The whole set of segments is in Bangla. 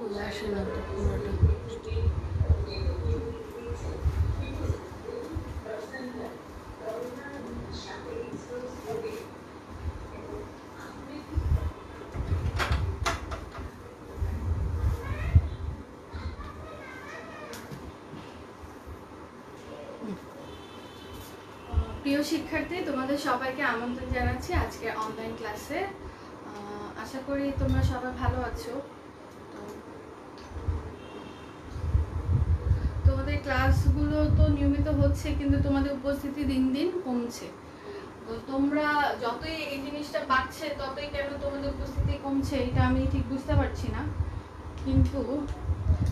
আসে না তো পুরোটা। প্রিয় শিক্ষার্থী, তোমাদের সবাইকে আমন্ত্রণ জানাচ্ছি আজকে অনলাইন ক্লাসে। আশা করি তোমরা সবাই ভালো আছো। তোমাদের ক্লাসগুলো তো নিয়মিত হচ্ছে, কিন্তু তোমাদের উপস্থিতি দিন দিন কমছে। তো তোমরা যতই এই জিনিসটা বাড়ছে ততই কেন তোমাদের উপস্থিতি কমছে এটা আমি ঠিক বুঝতে পারছি না। কিন্তু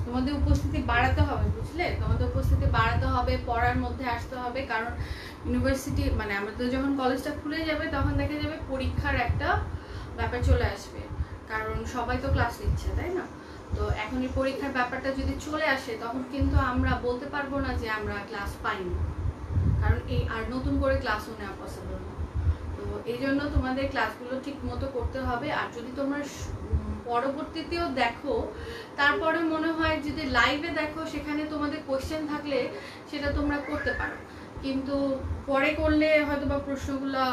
তোমাদের উপস্থিতি বাড়াতে হবে, বুঝলে? তোমাদের উপস্থিতি বাড়াতে হবে, পড়ার মধ্যে আসতে হবে। কারণ ইউনিভার্সিটি মানে আমাদের যখন কলেজটা খুলে যাবে তখন দেখা যাবে পরীক্ষার একটা ব্যাপার চলে আসবে, কারণ সবাই তো ক্লাস নিচ্ছে, তাই না? তো এখন এই পরীক্ষার ব্যাপারটা যদি চলে আসে তখন কিন্তু আমরা বলতে পারবো না যে আমরা ক্লাস পাইনি, কারণ এই আর নতুন করে ক্লাসও নেওয়া পসিবল না। তো এই জন্য তোমাদের ক্লাসগুলো ঠিক মতো করতে হবে। আর যদি তোমরা পরবর্তীতেও দেখো, তারপরে মনে হয় যদি লাইভে দেখো সেখানে তোমাদের কোশ্চেন থাকলে সেটা তোমরা করতে পারো, কিন্তু পরে করলে হয়তো বা প্রশ্নগুলো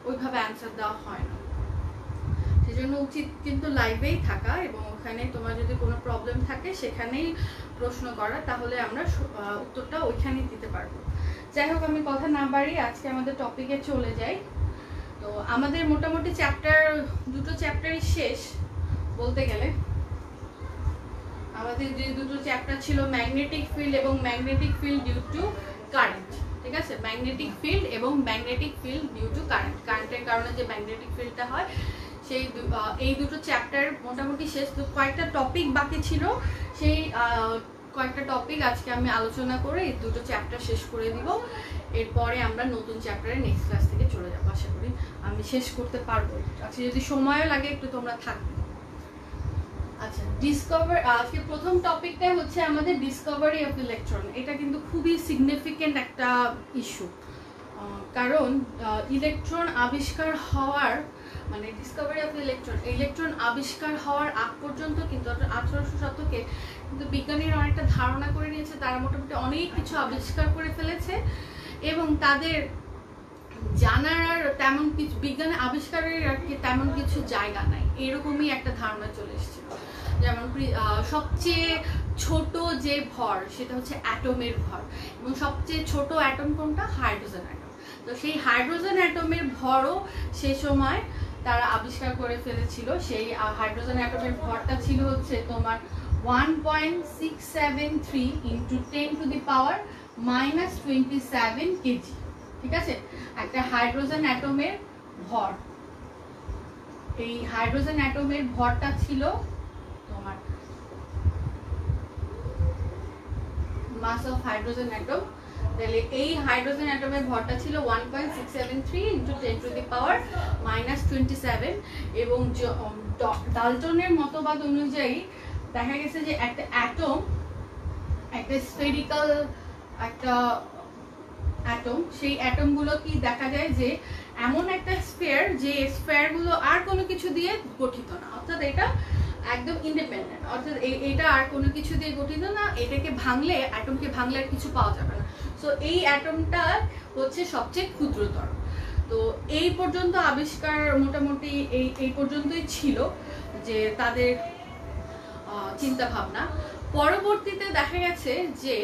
ওইভাবে অ্যান্সার দেওয়া হয় না। সেজন্য উচিত কিন্তু লাইভেই থাকা, এবং ওখানে তোমার যদি কোনো প্রবলেম থাকে সেখানেই প্রশ্ন করা, তাহলে আমরা উত্তরটা ওইখানেই দিতে পারবো। যাই হোক, আমি কথা না বাড়ি আজকে আমাদের টপিকে চলে যাই। তো আমাদের মোটামুটি দুটো চ্যাপ্টারই শেষ বলতে গেলে। আমাদের যে দুটো চ্যাপ্টার ছিল ম্যাগনেটিক ফিল্ড এবং magnetic field due to current, ঠিক আছে? ম্যাগনেটিক ফিল্ড এবং magnetic field due to current, কারেন্টের কারণে যে ম্যাগনেটিক ফিল্ডটা হয় সেই এই দুটো চ্যাপ্টার মোটামুটি শেষ। তো কয়েকটা টপিক বাকি ছিল, সেই কয়েকটা টপিক আজকে আমি আলোচনা করে এই দুটো চ্যাপ্টার শেষ করে দিব। এরপরে আমরা নতুন চ্যাপ্টারে নেক্সট ক্লাস থেকে চলে যাবো। আশা করি আমি শেষ করতে পারবো, আচ্ছা যদি সময়ও লাগে একটু তোমরা থাকবে। আচ্ছা, আজকে প্রথম টপিকটা হচ্ছে আমাদের ডিসকভারি অফ ইলেকট্রন। এটা কিন্তু খুবই সিগনিফিকেন্ট একটা ইস্যু, কারণ ইলেকট্রন আবিষ্কার হওয়ার মানে ডিসকভারি অফ ইলেকট্রন আবিষ্কার হওয়ার আগ পর্যন্ত কিন্তু 1800 শতকে কিন্তু বিজ্ঞানীরা অনেকটা ধারণা করে নিয়েছে, তারা মোটামুটি অনেক কিছু আবিষ্কার করে ফেলেছে, এবং তাদের জানার তেমন কিছু বিজ্ঞানের আবিষ্কারের আর কি তেমন কিছু জায়গা নাই, এরকমই একটা ধারণা চলে এসেছিল। যেমন সবচেয়ে ছোট যে ভর সেটা হচ্ছে অ্যাটমের ভর, এবং সবচেয়ে ছোট অ্যাটম কোনটা? Hydrogen atom. তো সেই হাইড্রোজেন অ্যাটমের ভরও সে সময় তারা আবিষ্কার করে ফেলেছিল। সেই হাইড্রোজেন অ্যাটমের ভরটা ছিল হচ্ছে তোমার 1.673 × 10⁻⁻27 কেজি, ঠিক আছে? একটা হাইড্রোজেন অ্যাটমের ভর, এই হাইড্রোজেন অ্যাটমের ভরটা ছিল তোমার মাস অফ হাইড্রোজেন অ্যাটম। তাহলে এই হাইড্রোজেন অ্যাটমের ভরটা ছিল 1.673 × 10⁻⁻27, এবং ডাল্টনের মতবাদ অনুযায়ী দেখা গেছে যে একটা অ্যাটম, একটা স্ফেরিক্যাল একটা অ্যাটম, সেই অ্যাটমগুলো কি দেখা যায় যে এমন একটা স্ফিয়ার, যে স্ফিয়ারগুলো আর কোনো কিছু দিয়ে গঠিত না, অর্থাৎ এটা একদম ইন্ডিপেন্ডেন্ট, অর্থাৎ এটা আর কোনো কিছু দিয়ে গঠিত না, এটাকে ভাঙলে অ্যাটমকে ভাঙলে আর কিছু পাওয়া যাবে না। সো এই অ্যাটমটা হচ্ছে সবচেয়ে ক্ষুদ্রতর। তো এই পর্যন্ত আবিষ্কার মোটামুটি এই পর্যন্তই ছিল যে তাদের চিন্তা ভাবনা। পরবর্তীতে দেখা গেছে যে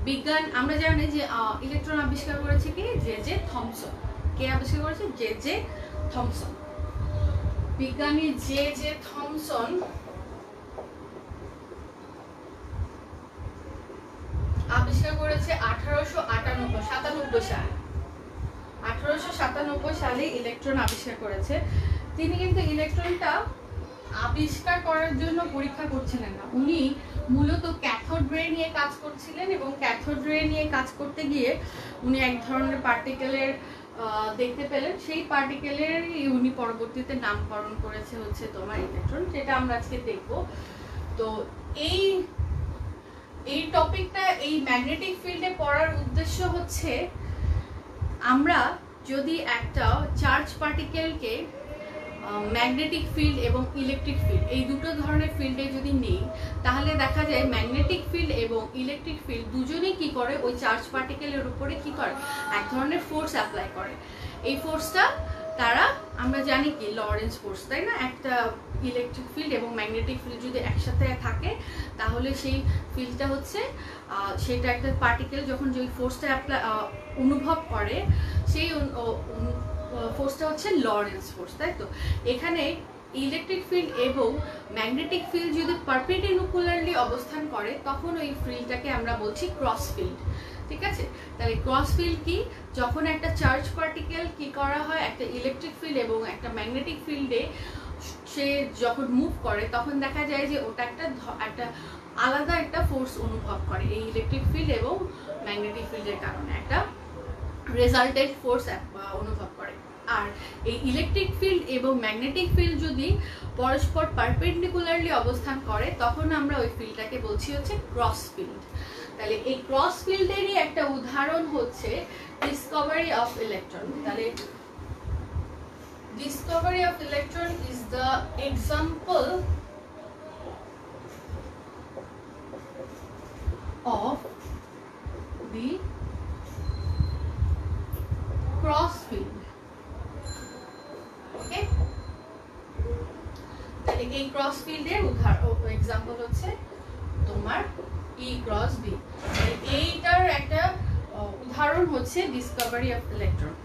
বিজ্ঞান, আমরা জানি যে ইলেকট্রন আবিষ্কার করেছে কি? J Thomson. কে আবিষ্কার করেছে? J Thomson. বিজ্ঞানী জে থমসন আবিষ্কার করেছে 1897 সালে। 1897 সালে ইলেকট্রন আবিষ্কার করেছে। তিনি কিন্তু ইলেকট্রনটা আবিষ্কার করার জন্য পরীক্ষা করছিলেন না, উনি মূলত ক্যাথোড রে নিয়ে কাজ করছিলেন, এবং ক্যাথোড রে নিয়ে কাজ করতে গিয়ে উনি এক ধরনের পার্টিকেলের দেখতে পেলেন, সেই পার্টিকেলের উনি পরবর্তীতে নামকরণ করেছে হচ্ছে তোমার ইলেকট্রন, যেটা আমরা আজকে দেখব। তো এই টপিকটা এই ম্যাগনেটিক ফিল্ডে পড়ার উদ্দেশ্য হচ্ছে আমরা যদি একটা চার্জ পার্টিকেলকে ম্যাগনেটিক ফিল্ড এবং ইলেকট্রিক ফিল্ড এই দুটো ধরনের ফিল্ডে যদি নেই, তাহলে দেখা যায় ম্যাগনেটিক ফিল্ড এবং ইলেকট্রিক ফিল্ড দুজনেই কি করে, ওই চার্জ পার্টিকেলের উপরে কি করে, এক ধরনের ফোর্স অ্যাপ্লাই করে। এই ফোর্সটা তারা আমরা জানি কি লরেন্স ফোর্স, তাই না? একটা ইলেকট্রিক ফিল্ড এবং ম্যাগনেটিক ফিল্ড যদি একসাথে থাকে তাহলে সেই ফিল্ডটা হচ্ছে সেটা একটা পার্টিকেল যখন যে ফোর্সটা অনুভব করে সেই ফোর্সটা হচ্ছে লরেন্স ফোর্স, তাই তো? এখানে ইলেকট্রিক ফিল্ড এবং ম্যাগনেটিক ফিল্ড যদি পারপেন্ডিকুলারলি অবস্থান করে তখন ওই ফিল্ডটাকে আমরা বলছি ক্রস ফিল্ড, ঠিক আছে? তাহলে ক্রস ফিল্ড কি, যখন একটা চার্জ পার্টিকেল কি করা হয় একটা ইলেকট্রিক ফিল্ড এবং একটা ম্যাগনেটিক ফিল্ডে সে যখন মুভ করে তখন দেখা যায় যে ওটা একটা আলাদা একটা ফোর্স অনুভব করে এই ইলেকট্রিক ফিল্ড এবং ম্যাগনেটিক ফিল্ডের কারণে একটা রেজাল্টেড ফোর্স অনুভব করে। আর এই ইলেকট্রিক ফিল্ড এবং ম্যাগনেটিক ফিল্ড যদি পরস্পর পারপেন্ডিকুলারলি অবস্থান করে তখন আমরা ওই ফিল্ডটাকে বলছি হচ্ছে ক্রস ফিল্ড। তাহলে এই ক্রস ফিল্ডেরই একটা উদাহরণ হচ্ছে ডিসকভারি অফ ইলেকট্রন। তাহলে discovery of electron is the example of the cross field. Okay, তাহলে এই ক্রস ফিল্ডের এক্সাম্পল হচ্ছে তোমার E ক্রস B। এইটার একটা উদাহরণ হচ্ছে ডিসকভারি অফ ইলেকট্রন।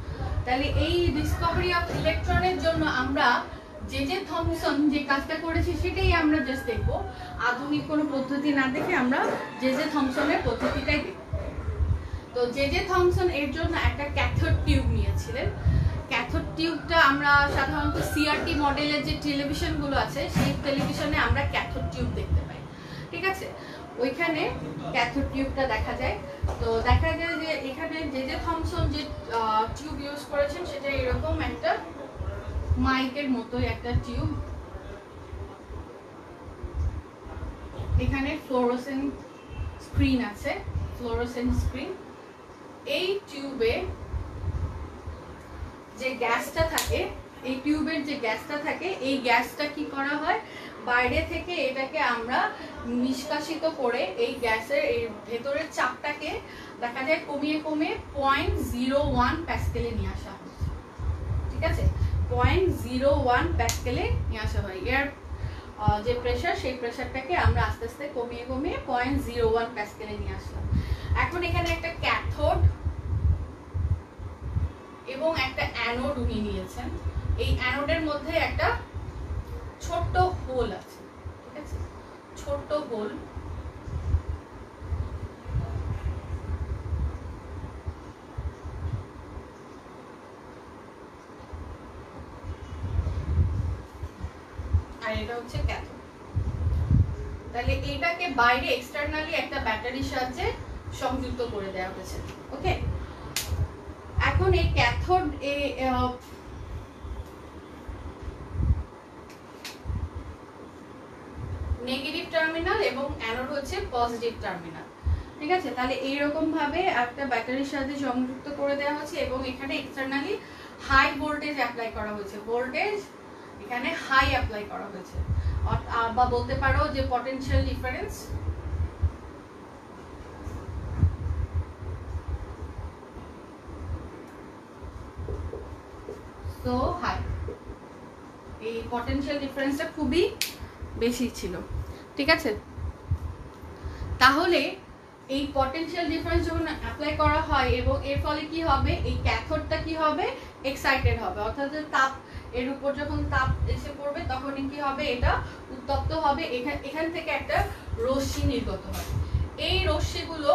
তাহলে এই ডিসকভারি অফ ইলেকট্রনের জন্য আমরা জে থমসন যে কাজটা করেছি সেটাই আমরা জাস্ট দেখবো, আধুনিক কোনো পদ্ধতি না দেখে আমরা জে থমসনের পদ্ধতিটাই দেখব। তো জে থমসন এর জন্য একটা ক্যাথোড টিউব নিয়েছিলেন। ক্যাথোড টিউবটা আমরা সাধারণত সিআরটি মডেলের যে টেলিভিশনগুলো আছে সেই টেলিভিশনে আমরা ক্যাথোড টিউব দেখতে পাই, ঠিক আছে? ওইখানে ক্যাথোড টিউবটা দেখা যায়। তো দেখা যায় যে এখানে জে থমসন যে টিউব ইউজ করেছেন সেটা এরকম একটা মাইকের মতোই একটা টিউব। এখানে ফ্লোরোসেন্ট স্ক্রিন আছে, ফ্লোরোসেন্ট স্ক্রিন। এই টিউবে যে গ্যাসটা থাকে, এই টিউবের যে গ্যাসটা থাকে এই গ্যাসটা কি করা হয়, বাইরে থেকে এটাকে আমরা নিষ্কাশিত করে এই গ্যাসের এই ভেতরের চাপটাকে দেখা যায় কমিয়ে কমিয়ে 0.01 প্যাসকেলে নিয়ে আসা হয়, ঠিক আছে? 0.01 প্যাসকেলে নিয়ে আসা হয়। এর যে প্রেসার সেই প্রেসারটাকে আমরা আস্তে আস্তে কমিয়ে কমিয়ে 0.01 প্যাসকেলে নিয়ে আসলাম। এখন এখানে একটা ক্যাথোড এবং একটা অ্যানোড উনি নিয়েছেন। এই অ্যানোডের মধ্যে একটা ছোট্ট হোল আছে, ঠিক আছে? ছোট্ট হোল। আর এটা হচ্ছে ক্যাথোড। তাহলে এইটাকে বাইরে এক্সটার্নালি একটা ব্যাটারির সাহায্যে সংযুক্ত করে দেওয়া হয়েছে, ওকে? এখন এই ক্যাথোড নেগেটিভ টার্মিনাল এবং অ্যানোড হচ্ছে পজিটিভ টার্মিনাল, ঠিক আছে? তাহলে এইরকম ভাবে একটা ব্যাটারির সাথে সংযুক্ত করে দেওয়া হচ্ছে এবং এখানে এক্সটার্নালি হাই ভোল্টেজ অ্যাপ্লাই করা হয়েছে। ভোল্টেজ এখানে হাই অ্যাপ্লাই করা হয়েছে, বা বলতে পারো যে পটেনশিয়াল ডিফারেন্স সো হাই। এই পটেনশিয়াল ডিফারেন্সটা খুবই বেশি ছিল, ঠিক আছে? তাহলে এই পটেনশিয়াল ডিফারেন্স যখন অ্যাপ্লাই করা হয় এবং এর ফলে কি হবে, এই ক্যাথোডটা কি হবে, এক্সাইটেড হবে, অর্থাৎ তাপ এর উপর যখন তাপ এসে পড়বে তখনই কি হবে, এটা উত্তপ্ত হবে। এখান থেকে একটা রশ্মি নির্গত হয়। এই রশ্মিগুলো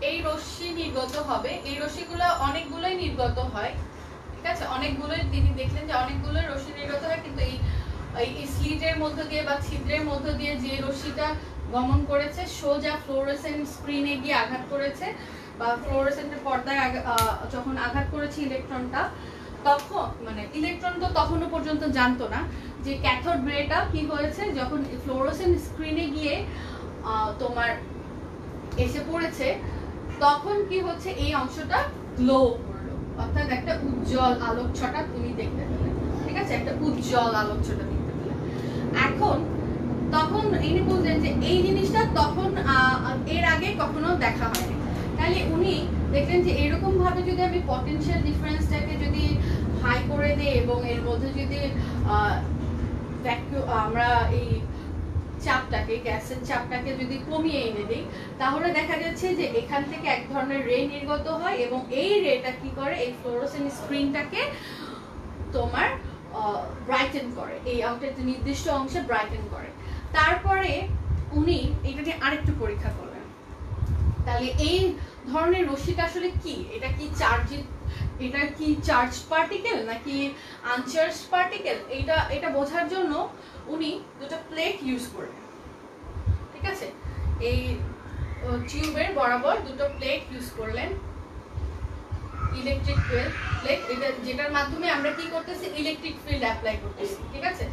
এই রশ্মি নির্গত হবে। এই রশ্মিগুলো অনেকগুলোই নির্গত হয়, ঠিক আছে? অনেকগুলোই তিনি দেখলেন যে অনেকগুলো রশ্মি নির্গত হয়, কিন্তু এই স্লিটের মধ্য দিয়ে বা ছিদ্রের মধ্য দিয়ে যে রশ্মিটা গমন করেছে সোজা ফ্লোরোসেন্ট স্ক্রিনে গিয়ে আঘাত করেছে, বা ফ্লোরোসেন্টের পর্দায় যখন আঘাত করেছে ইলেকট্রনটা, তখন মানে ইলেকট্রন তো তখনও পর্যন্ত জানতো না যে ক্যাথোড রেটা কি হয়েছে, যখন ফ্লোরোসেন্ট স্ক্রিনে গিয়ে তোমার এসে পড়েছে তখন কি হচ্ছে, এই অংশটা গ্লো করলো, অর্থাৎ একটা উজ্জ্বল আলোক ছটা তুমি দেখতে পেলে, ঠিক আছে? একটা উজ্জ্বল আলোচ্যটা দেখতে পেলেন। এখন তখন ইনি বললেন যে এই জিনিসটা তখন এর আগে কখনো দেখা হয়নি। তাহলে উনি দেখলেন যে এরকম ভাবে যদি আমি পটেনশিয়াল ডিফারেন্সটাকে যদি হাই করে দেই এবং এর মধ্যে যদি আমরা এই চাপটাকে, গ্যাসের চাপটাকে যদি কমিয়ে এনে দিই, তাহলে দেখা যাচ্ছে যে এখান থেকে এক ধরনের রে নির্গত হয় এবং এই রেটা কি করে, এই ফ্লোরোসেন্ট স্ক্রিনটাকে তোমার ব্রাইটেন করে, এই একটা নির্দিষ্ট অংশে ব্রাইটেন করে। তারপরে উনি এটা নিয়ে আরেকটু পরীক্ষা করলেন। তাহলে এই ধরনের রশ্মিটা আসলে কি, এটা কি চার্জ পার্টিকেল নাকি আনচার্জ পার্টিকেল, এটা বোঝার জন্য উনি দুটো প্লেট ইউজ করলেন। ঠিক আছে, এই টিউবের বরাবর দুটো প্লেট ইউজ করলেন, ইলেকট্রিক প্লেট, এটা যেটার মাধ্যমে আমরা কি করতেছি, ইলেকট্রিক ফিল্ড অ্যাপ্লাই করতেছি। ঠিক আছে,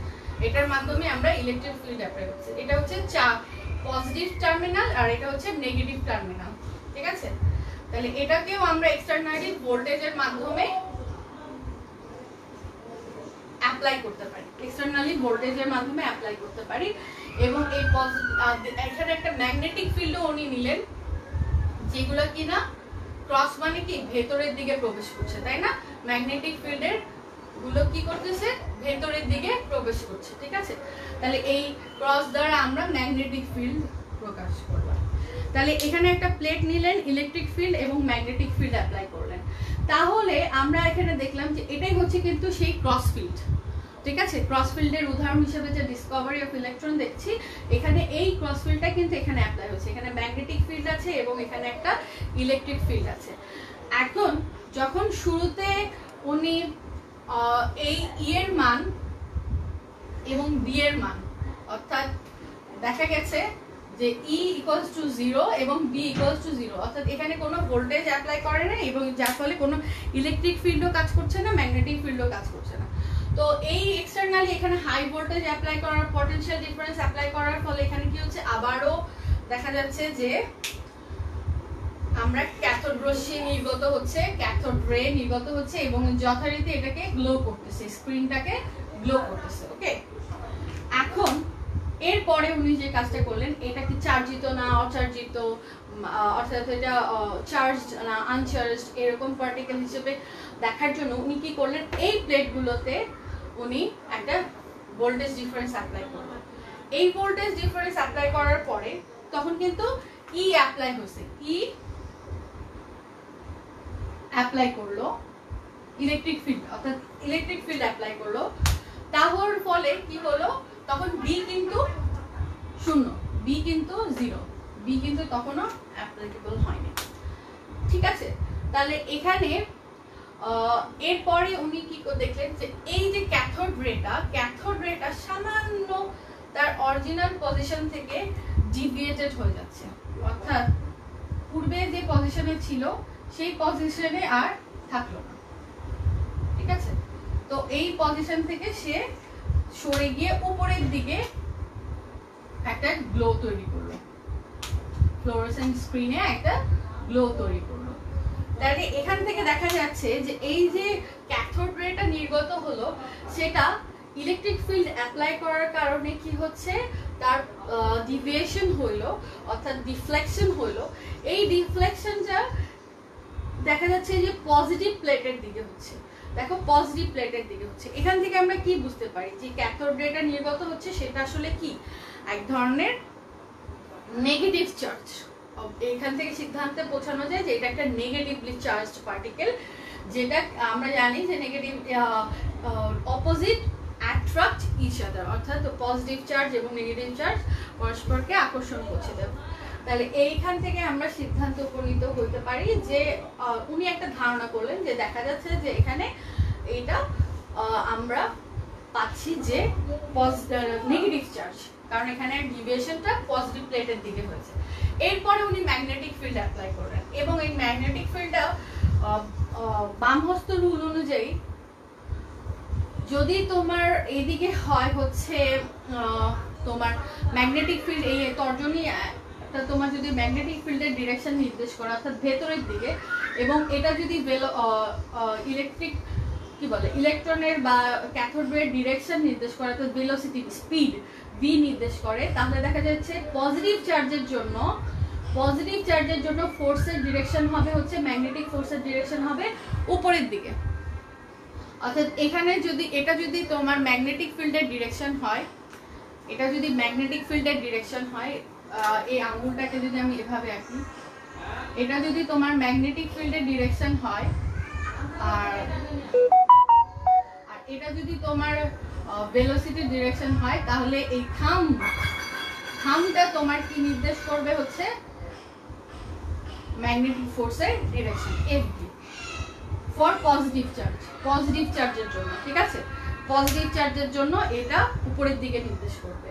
এটার মাধ্যমে আমরা ইলেকট্রিক ফিল্ড অ্যাপ্লাই করতেছি। এটা হচ্ছে পজিটিভ টার্মিনাল আর এটা হচ্ছে নেগেটিভ টার্মিনাল। ঠিক আছে, তাহলে এটাকেও আমরা এক্সটার্নালি ভোল্টেজের মাধ্যমে অ্যাপ্লাই করতে পারি, এক্সটার্নালি ভোল্টেজের মাধ্যমে অ্যাপ্লাই করতে পারি। এবং এই এখানে একটা ম্যাগনেটিক ফিল্ডও উনি নিলেন, যেগুলো কিনা ক্রস মানে কি ভেতরের দিকে প্রবেশ করছে, তাই না? ম্যাগনেটিক ফিল্ডের গুলো কি করতেছে, ভেতরের দিকে প্রবেশ করছে। ঠিক আছে, তাহলে এই ক্রস দ্বারা আমরা ম্যাগনেটিক ফিল্ড প্রকাশ করলাম। তাহলে এখানে একটা প্লেট নিলেন, ইলেকট্রিক ফিল্ড এবং ম্যাগনেটিক ফিল্ড অ্যাপ্লাই করলেন। তাহলে আমরা এখানে দেখলাম যে এটাই হচ্ছে কিন্তু সেই ক্রস ফিল্ড। ঠিক আছে, ক্রস ফিল্ডের উদাহরণ হিসেবে যে ডিসকভারি অফ ইলেকট্রন দেখছি, এখানে এই ক্রস ফিল্ডটা কিন্তু এখানে অ্যাপ্লাই হচ্ছে। এখানে ম্যাগনেটিক ফিল্ড আছে এবং এখানে একটা ইলেকট্রিক ফিল্ড আছে। এখন যখন শুরুতে উনি এই এর মান এবং বি এর মান, অর্থাৎ দেখা গেছে যে E ইকুয়ালস টু 0 এবং B ইকুয়ালস টু 0, অর্থাৎ এখানে কোনো ভোল্টেজ অ্যাপ্লাই করে না এবং যার ফলে কোনো ইলেকট্রিক ফিল্ডও কাজ করছে না, ম্যাগনেটিক ফিল্ডও কাজ করছে না। তো এই এক্সটার্নালি এখানে হাই ভোল্টেজ অ্যাপ্লাই করার, পটেনশিয়াল ডিফারেন্স অ্যাপ্লাই করার ফলে এখানে কি হচ্ছে, আবারও দেখা যাচ্ছে যে আমরা ক্যাথোড রশ্মি নির্গত হচ্ছে, ক্যাথোড রে নির্গত হচ্ছে এবং যথারীতি এটাকে গ্লো করতেছে, স্ক্রিনটাকে গ্লো করতেছে। ওকে, এখন এরপরে উনি যে কাজটা করলেন, এটা কি চার্জিত না অচার্জিত, অর্থাৎ এটা চার্জ না আনচার্জ, এরকম পার্টিকেল হিসেবে দেখার জন্য উনি কি করলেন, এই প্লেটগুলোতে উনি একটা ভোল্টেজ ডিফারেন্স অ্যাপ্লাই করলেন। এই ভোল্টেজ ডিফারেন্স অ্যাপ্লাই করার পরে তখন কিন্তু ই অ্যাপ্লাই হয়েছে, ই অ্যাপ্লাই করলো ইলেকট্রিক ফিল্ড, অর্থাৎ ইলেকট্রিক ফিল্ড অ্যাপ্লাই করলো। তাহলে ফলে কি হলো, তখন বি কিন্তু 0, বি কিন্তু 0, বি কিন্তু তখনও অ্যাপ্লিকেবল হয়নি। ঠিক আছে, তাহলে এখানে এরপরে উনি কি দেখলেন যে এই যে ক্যাথোড রেটা সামান্য তার অরিজিনাল পজিশন থেকে ডিভিয়েটেড হয়ে যাচ্ছে, অর্থাৎ পূর্বে যে পজিশনে ছিল সেই পজিশনে আর থাকলো না। ঠিক আছে, তো এই পজিশন থেকে সে সরে গিয়ে উপরের দিকে একটা গ্লো তৈরি করলো, ফ্লোরোসেন্ট স্ক্রিনে একটা গ্লো তৈরি করলো। তাহলে এখান থেকে দেখা যাচ্ছে যে এই যে ক্যাথোড রেটা নির্গত হলো, সেটা ইলেকট্রিক ফিল্ড অ্যাপ্লাই করার কারণে কি হচ্ছে, তার ডিভিয়েশন হইলো, অর্থাৎ ডিফ্লেকশন হইলো। এই ডিফ্লেকশনটা দেখা যাচ্ছে যে পজিটিভ প্লেটের দিকে হচ্ছে। দেখো, পজিটিভ প্লেটের দিকে হচ্ছে। এখান থেকে আমরা কি বুঝতে পারি যে ক্যাথোড রেটা নির্গত হচ্ছে সেটা আসলে কি, এক ধরনের নেগেটিভ চার্জ। এখান থেকে সিদ্ধান্তে পৌঁছানো যায় যে এটা একটা নেগেটিভলি চার্জড পার্টিকেল, যেটা আমরা জানি যে negative opposite attract each other, অর্থাৎ পজিটিভ চার্জ এবং নেগেটিভ চার্জ পরস্পরকে আকর্ষণ করছে। তাহলে এইখান থেকে আমরা সিদ্ধান্ত উপনীত হতে পারি যে উনি একটা ধারণা করলেন যে দেখা যাচ্ছে যে এখানে এটা আমরা পাচ্ছি যে নেগেটিভ চার্জ, কারণ এখানে ডিভিয়েশনটা পজিটিভ প্লেটের দিকে হয়েছে। এরপরে উনি ম্যাগনেটিক ফিল্ড অ্যাপ্লাই করলেন এবং এই ম্যাগনেটিক ফিল্ডটা বামহস্ত রুল অনুযায়ী যদি তোমার এইদিকে হয় হচ্ছে তোমার ম্যাগনেটিক ফিল্ড, এই তর্জনী তোমার যদি ম্যাগনেটিক ফিল্ডের ডিরেকশন নির্দেশ করে অর্থাৎ ভেতরের দিকে, এবং এটা যদি ইলেকট্রিক কি বলে ইলেকট্রনের বা ক্যাথোড রে ডিরেকশন নির্দেশ করে, অর্থাৎ ভেলোসিটি স্পিড ভি নির্দেশ করে, তাহলে দেখা যাচ্ছে পজিটিভ চার্জের জন্য ফোর্সের ডিরেকশন হবে হচ্ছে ম্যাগনেটিক ফোর্সের ডিরেকশন হবে উপরের দিকে। অর্থাৎ এখানে যদি এটা যদি তোমার ম্যাগনেটিক ফিল্ডের ডিরেকশন হয়, এটা যদি ম্যাগনেটিক ফিল্ডের ডিরেকশন হয়, এই আঙুলটাকে যদি আমি এভাবে আঁকি, এটা যদি তোমার ম্যাগনেটিক ফিল্ডের ডিরেকশন হয় আর এটা যদি তোমার ভেলোসিটি ডিরেকশন হয়, তাহলে এই থামটা তোমার কি নির্দেশ করবে হচ্ছে ম্যাগনেটিক ফোর্সের ডিরেকশন এফবি ফর পজিটিভ চার্জের জন্য, ঠিক আছে? পজিটিভ চার্জের জন্য এটা উপরের দিকে নির্দেশ করবে।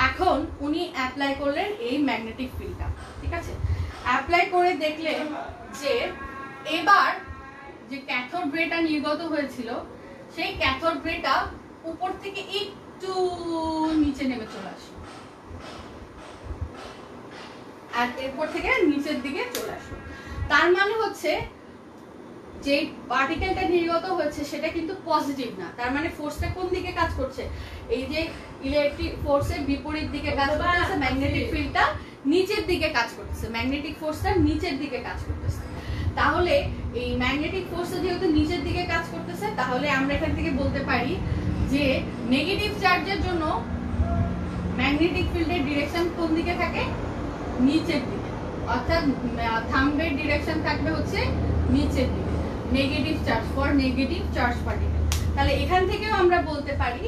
এখন উনি অ্যাপ্লাই করলেন এই ম্যাগনেটিক ফিল্ডটা, ঠিক আছে? অ্যাপ্লাই করে দেখলেন যে এবার যে ক্যাথোড রেটা নির্গত হয়েছিল, সেই ক্যাথোড রেটা উপর থেকে একটু নিচে নেমে চলে আসে, আর এরপর থেকে নিচের দিকে চলে আসে। তার মানে হচ্ছে যে পার্টিকেলটা নির্গত হয়েছে সেটা কিন্তু পজিটিভ না, তার মানে ফোর্সটা কোন দিকে কাজ করছে? এই যে ইলেকট্রিক ফোর্সের বিপরীত দিকে কাজ করতেছে, ম্যাগনেটিক ফিল্ডটা নিচের দিকে কাজ করতেছে, ম্যাগনেটিক ফোর্সটা নিচের দিকে কাজ করতেছে। তাহলে এই ম্যাগনেটিক ফোর্সটা যেহেতু নিচের দিকে কাজ করতেছে, তাহলে আমরা এখান থেকে বলতে পারি যে নেগেটিভ চার্জের জন্য ম্যাগনেটিক ফিল্ডের ডিরেকশন কোন দিকে থাকে? নিচের দিকে, অর্থাৎ থাম্বের ডিরেকশন থাকবে হচ্ছে নিচের দিকে, negative charge for negative charge particle. তাহলে এখান থেকেও আমরা বলতে পারি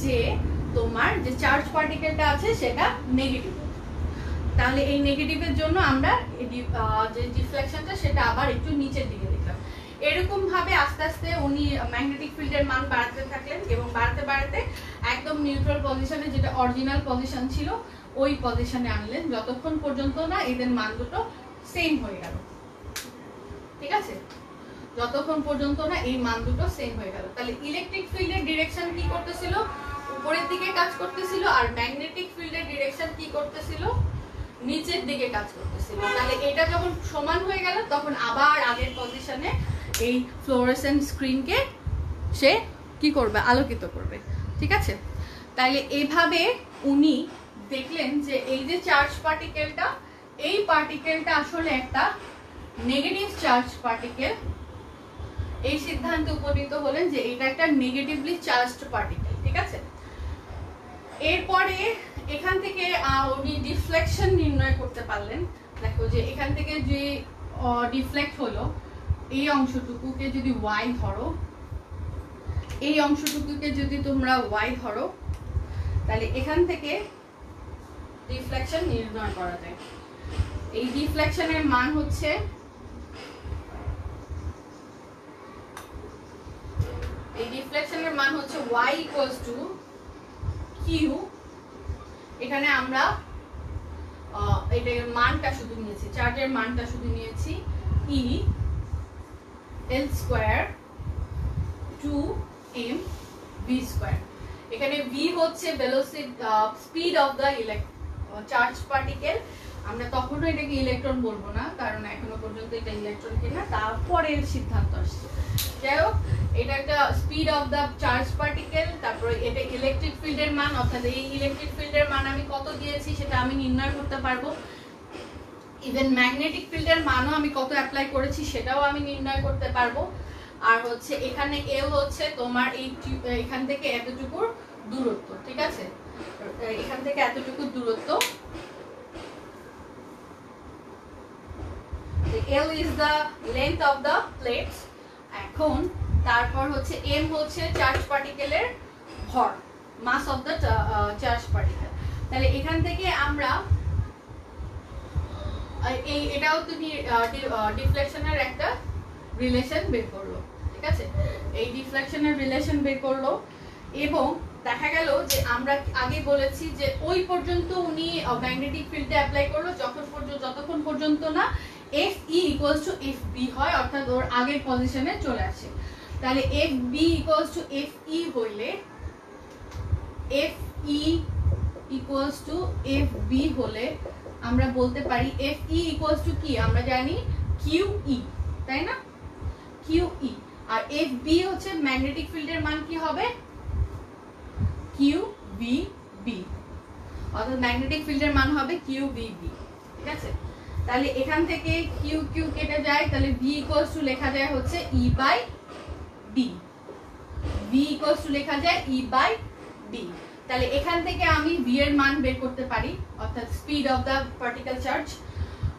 যে তোমার যে চার্জ পার্টিকেলটা আছে সেটা নেগেটিভ। তাহলে এই নেগেটিভের জন্য আমরা যে ডিফ্লেকশনটা সেটা আবার একটু নিচের দিকে দেখলাম। এরকম ভাবে আস্তে আস্তে উনি ম্যাগনেটিক ফিল্ডের মান বাড়াতে থাকলেন এবং বাড়াতে বাড়াতে একদম নিউট্রাল পজিশনে, যেটা অরিজিনাল পজিশন ছিল, ওই পজিশনে আনলেন, যতক্ষণ পর্যন্ত না এদের মান দুটো সেম হয়ে গেল, ঠিক আছে? যতক্ষণ পর্যন্ত না এই মান দুটো সেম হয়ে গেল। তাহলে ইলেকট্রিক ফিল্ডের ডিরেকশন কি করতেছিল? উপরের দিকে কাজ করতেছিল, আর ম্যাগনেটিক ফিল্ডের ডিরেকশন কি করতেছিল? নিচের দিকে কাজ করতেছিল। তাহলে এটা যখন সমান হয়ে গেল, তখন আবার আগের পজিশনে এই ফ্লোরোসেন্ট স্ক্রিনকে সে কি করবে? আলোকিত করবে, ঠিক আছে? তাহলে এইভাবে উনি দেখলেন যে এই যে চার্জ পার্টিকেলটা, এই পার্টিকেলটা আসলে একটা নেগেটিভ চার্জ পার্টিকেল। এই সিদ্ধান্তে উপনীত হলেন যে এটা একটা নেগেটিভলি চার্জড পার্টিকেল, ঠিক আছে? এরপরে এখান থেকে উনি ডিফ্লেকশন নির্ণয় করতে পারলেন। দেখো যে এখান থেকে যে ডিফ্লেক্ট হলো, এই অংশটুকুকে যদি ওয়াই ধরো, এই অংশটুকুকে যদি তোমরা ওয়াই ধরো, তাহলে এখান থেকে ডিফ্লেকশন নির্ণয় করা যায়। এই ডিফ্লেকশনের মান হচ্ছে y equals to q। এখানে আমরা এটার মানটা শুধু নিয়েছি, চার্জের মানটা শুধু নিয়েছি e l square 2m v square. এখানে v হচ্ছে velocity speed of the charge particle. আমরা তখনও এটাকে ইলেকট্রন বলবো না, কারণ এখনো পর্যন্ত এটা ইলেকট্রন কিনা তারপরের সিদ্ধান্ত আসছে। যাই হোক, এটা একটা speed of the charge particle. তারপরে এটা ইলেকট্রিক ফিল্ডের মান, অর্থাৎ এই ইলেকট্রিক ফিল্ডের মান আমি কত দিয়েছি সেটা আমি নির্ণয় করতে পারবো। ইভেন ম্যাগনেটিক ফিল্ডের মানও আমি কত অ্যাপ্লাই করেছি সেটাও আমি নির্ণয় করতে পারবো। আর হচ্ছে এখানে এল হচ্ছে তোমার এই এখান থেকে এতটুকুর দূরত্ব, ঠিক আছে? এখান থেকে এতটুকু দূরত্ব, L is the length of the plates। এখন তারপর হচ্ছে m হচ্ছে চার্জ পার্টিকেলের ভর, মাস অফ দ্য চার্জ পার্টিকেল। তাহলে এখান থেকে আমরা এই এটাও তুমি ডিফ্লেকশনের একটা রিলেশন বের করলো, ঠিক আছে? এই ডিফ্লেকশনের রিলেশন বের করলো এবং দেখা গেল যে আমরা আগে বলেছি যে ওই পর্যন্ত উনি ম্যাগনেটিক ফিল্ডে অ্যাপ্লাই করলো যতক্ষণ পর্যন্ত না FE equals to FB হয়, অর্থাৎ ওর আগের পজিশনে চলে আসে। তাহলে FB equals to FE হইলে FE equals to FB হলে আমরা বলতে পারি FE equals to কি? আমরা জানি QE, তাই না? QE। আর এফ বি হচ্ছে ম্যাগনেটিক ফিল্ডের মান কি হবে কিউ ভি বি, অর্থাৎ ম্যাগনেটিক ফিল্ডের মান হবে কিউ ভি বি। ঠিক আছে, তাহলে এখান থেকে কিউ কিউ কেটে যায়, তাহলে ভি ইকুয়ালস টু লেখা যায় হচ্ছে E by D, V equals to লেখা যায় ই বাই ডি। তাহলে এখান থেকে আমি ভি এর মান বের করতে পারি, অর্থাৎ speed of the particle charge.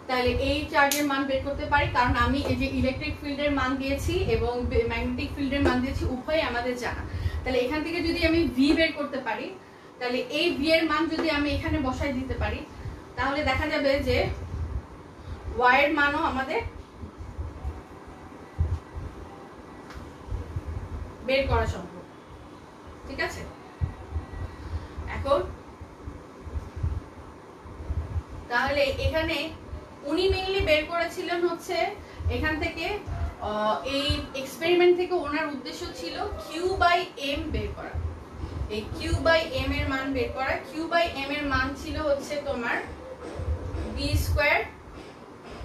তাহলে এই চার্জের মান বের করতে পারি, কারণ আমি এই যে ইলেকট্রিক ফিল্ডের মান দিয়েছি এবং ম্যাগনেটিক ফিল্ডের মান দিয়েছি, উভয়ই আমাদের জানা। তাহলে এখান থেকে যদি আমি ভি বের করতে পারি, তাহলে এই ভি এর মান যদি আমি এখানে বসাই দিতে পারি, তাহলে দেখা যাবে যে ওয়াই এর মানও আমাদের বের করা সম্ভব। ঠিক আছে, এখন তাহলে এখানে উনি মেইনলি বের করেছিলেন হচ্ছে এখান থেকে এই এক্সপেরিমেন্ট থেকে ওনার উদ্দেশ্য ছিল কিউ বাই এম বের করা, এই কিউ বাই এম এর মান বের করা। কিউ বাই এম এর মান ছিল হচ্ছে তোমার B square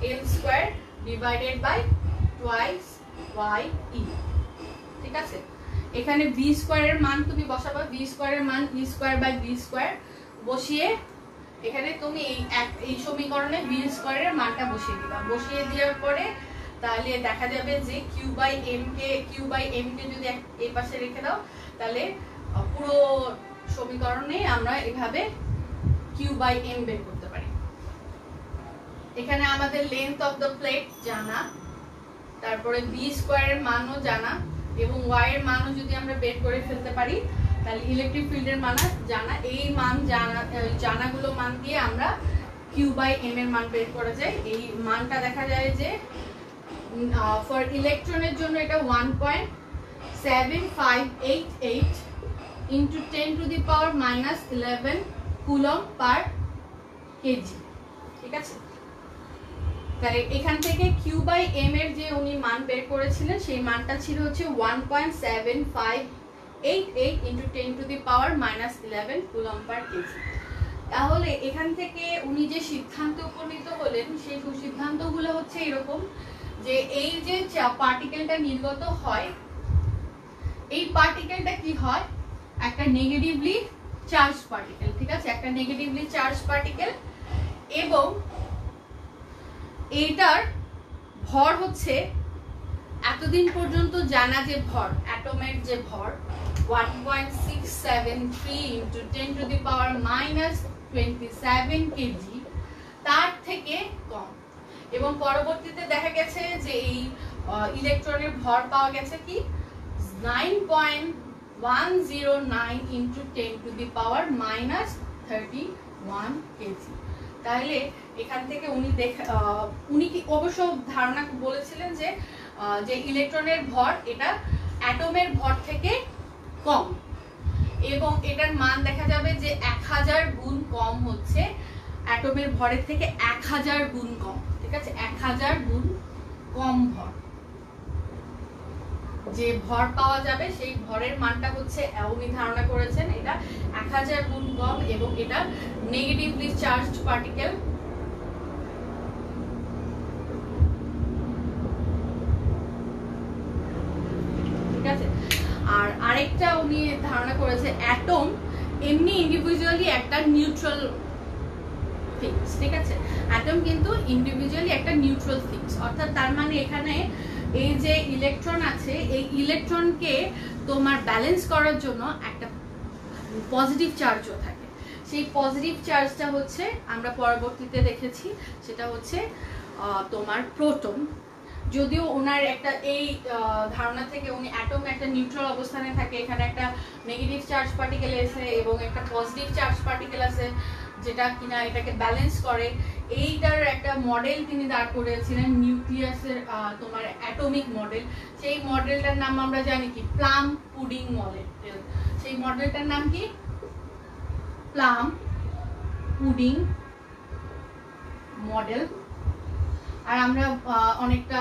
L square divided by twice Y E. ঠিক আছে, এখানে ভি স্কোয়ারের মান তুমি বসাবা, ভি স্কোয়ারের মান ই স্কোয়ার বাই বি স্কোয়ার বসিয়ে এখানে তুমি এই সমীকরণে ভি স্কোয়ারের মানটা বসিয়ে দিবা। বসিয়ে দেওয়ার পরে তাহলে দেখা যাবে যে কিউ বাই এম কে যদি এই পাশে রেখে দাও, তাহলে পুরো সমীকরণে আমরা এভাবে কিউ বাই এম বের করতে পারি। এখানে আমাদের লেন্থ অফ দ্য প্লেট জানা, তারপরে বি স্কোয়ারের মানও জানা এবং ওয়াই এর মানও যদি আমরা বের করে ফেলতে পারি, তাহলে ইলেকট্রিক ফিল্ডের মান জানা। এই মান জানাগুলো মান দিয়ে আমরা কিউ বাই এম এর মান বের করা যায়। এই মানটা দেখা যায় যে ফর ইলেকট্রনের জন্য এটা 1.7588 into 10 to the power minus 11 coulomb per KG. ঠিক আছে, তাহলে এখান থেকে কিউ বাই এম এর যে উনি মান বের করেছিলেন সেই মানটা ছিল হচ্ছে 1.7588 into 10 to the power minus 11 coulomb per KG. তাহলে এখান থেকে উনি যে সিদ্ধান্ত উপনীত হলেন সেই সিদ্ধান্তগুলো হচ্ছে এরকম যে এই যে পার্টিকেলটা নির্গত হয়, এই পার্টিকেলটা কি হয়, একটা নেগেটিভলি চার্জ পার্টিকেল। ঠিক আছে, একটা নেগেটিভলি চার্জ পার্টিকেল এবং এইটার ভর হচ্ছে এতদিন পর্যন্ত জানা যে ভর, অ্যাটমের যে ভর 1.673 into 10 to the power minus 27 KG, তার থেকে কম। এবং পরবর্তীতে দেখা গেছে যে এই ইলেকট্রনের ভর পাওয়া গেছে কি 9.109 into 10 to the power minus 31 KG. তাহলে এখান থেকে উনি কি অবশ্য ধারণা বলেছিলেন যে যে ইলেকট্রনের ভর এটা অ্যাটমের ভর থেকে কম এবং এটার মান দেখা যাবে যে 1000 গুণ কম হচ্ছে অ্যাটমের ভরের থেকে 1000 গুণ কম। ঠিক আছে, 1000 গুণ কম ভর যে ভর পাওয়া যাবে সেই ভরের মানটা হচ্ছে উনি ধারণা করেছেন এটা 1000 গুণ কম এবং এটা নেগেটিভলি চার্জড পার্টিকেল। ঠিক আছে, আর আরেকটা উনি ধারণা করেছে অ্যাটম এমনি ইন্ডিভিজুয়ালি একটা নিউট্রাল থিংস। ঠিক আছে, অ্যাটম কিন্তু ইন্ডিভিজুয়ালি একটা নিউট্রাল থিংস, অর্থাৎ তার মানে এখানে এই যে ইলেকট্রন আছে এই ইলেকট্রনকে তোমার ব্যালেন্স করার জন্য একটা পজিটিভ চার্জও থাকে। সেই পজিটিভ চার্জটা হচ্ছে আমরা পরবর্তীতে দেখেছি সেটা হচ্ছে তোমার প্রোটন। যদিও ওনার একটা এই ধারণা থেকে উনি অ্যাটম একটা নিউট্রাল অবস্থানে থাকে, এখানে একটা নেগেটিভ চার্জ পার্টিকেল আছে এবং একটা পজিটিভ চার্জ পার্টিকেল আছে যেটা কিনা এটাকে ব্যালেন্স করে। এইটার একটা মডেল তিনি দাঁড় করেছিলেন নিউক্লিয়াসের তোমার অ্যাটমিক মডেল। সেই মডেলটার নাম আমরা জানি কি প্লাম পুডিং মডেল। সেই মডেলটার নাম কি প্লাম পুডিং মডেল। আর আমরা অনেকটা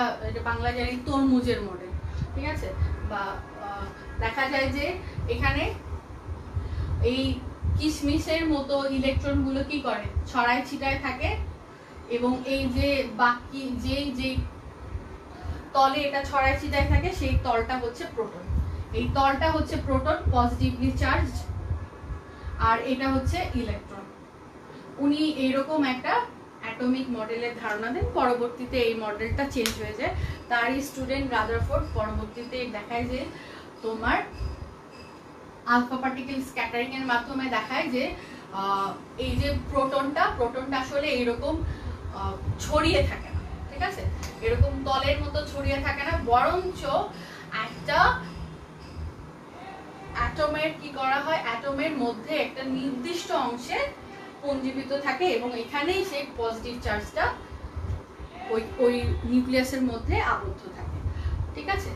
বাংলা জানি তরমুজের মডেল। ঠিক আছে, বা দেখা যায় যে এখানে এই কিশমিশের মতো ইলেকট্রন গুলো কি করে ছড়ায় ছিটায় থাকে এবং এই যে বাকি যে তলে এটা ছড়ায় ছিটায় থাকে, সেই তলটা হচ্ছে প্রোটন। এই তলটা হচ্ছে প্রোটন, পজিটিভলি চার্জ, আর এটা হচ্ছে ইলেকট্রন। উনি এইরকম একটা অ্যাটমিক মডেলের ধারণা দেন, পরবর্তীতে এই মডেলটা চেঞ্জ হয়ে যায়। তারই স্টুডেন্ট রাদারফোর্ড পরবর্তীতে দেখায় যে তোমার আলফা পার্টিকেল স্ক্যাটারিং এর মাধ্যমে দেখায় যে এই যে প্রোটনটা আসলে এইরকম ছড়িয়ে থাকে না, ঠিক আছে, এরকম তলের মতো ছড়িয়ে থাকে না, বরঞ্চ একটা অ্যাটমের কি করা হয়, অ্যাটমের মধ্যে একটা নির্দিষ্ট অংশে পুঞ্জীভূত থাকে এবং এখানেই সেই পজিটিভ চার্জটা ওই নিউক্লিয়াসের মধ্যে আবদ্ধ থাকে, ঠিক আছে।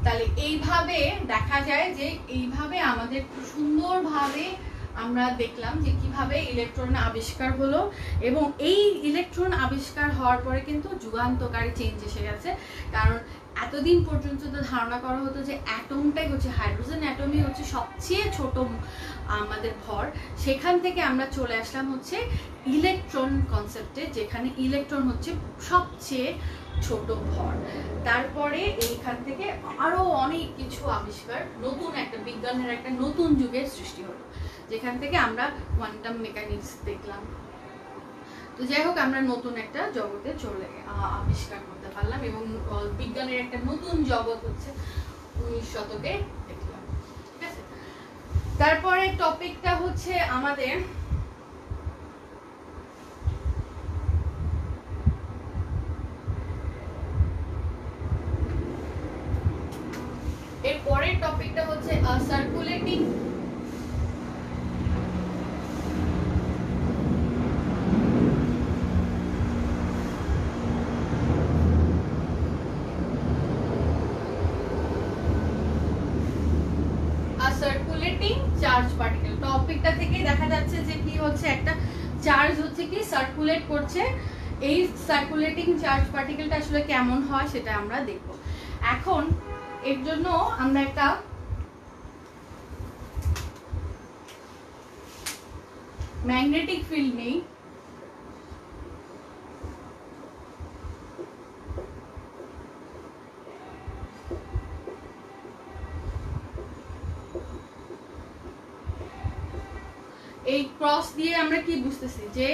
তাহলে এইভাবে দেখা যায় যে এইভাবে আমাদের খুব সুন্দরভাবে আমরা দেখলাম যে কিভাবে ইলেকট্রন আবিষ্কার হলো, এবং এই ইলেকট্রন আবিষ্কার হওয়ার পরে কিন্তু যুগান্তকারী চেঞ্জ এসে গেছে। কারণ এতদিন পর্যন্ত তো ধারণা করা হতো যে অ্যাটমটাই হচ্ছে, হাইড্রোজেন অ্যাটমই হচ্ছে সবচেয়ে ছোট আমাদের ভর, সেখান থেকে আমরা চলে আসলাম হচ্ছে ইলেকট্রন কনসেপ্টে, যেখানে ইলেকট্রন হচ্ছে সবচেয়ে ছোট ভর। তারপরে এইখান থেকে আরো অনেক কিছু আবিষ্কার, নতুন একটা বিজ্ঞানের একটা নতুন যুগের সৃষ্টি হলো, যেখান থেকে আমরা কোয়ান্টাম মেকানিক্স দেখলাম। তো যাই হোক, আমরা নতুন একটা জগতে আবিষ্কার করতে পারলাম এবং বিজ্ঞানের একটা নতুন জগৎ হচ্ছে 19 শতকে দেখলাম, ঠিক আছে। তারপরে টপিকটা হচ্ছে আমাদের এর পরের টপিকটা হচ্ছে সার্কুলেটিং চার্জ পার্টিকেল। টপিকটা থেকে দেখা যাচ্ছে যে কি হচ্ছে, একটা চার্জ হচ্ছে কি সার্কুলেট করছে, এই সার্কুলেটিং চার্জ পার্টিকেলটা আসলে কেমন হয় সেটা আমরা দেখব। এখন এর জন্য আমরা একটা ম্যাগনেটিক ফিল্ড নেই, এই ক্রস দিয়ে আমরা কি বুঝতেছি যে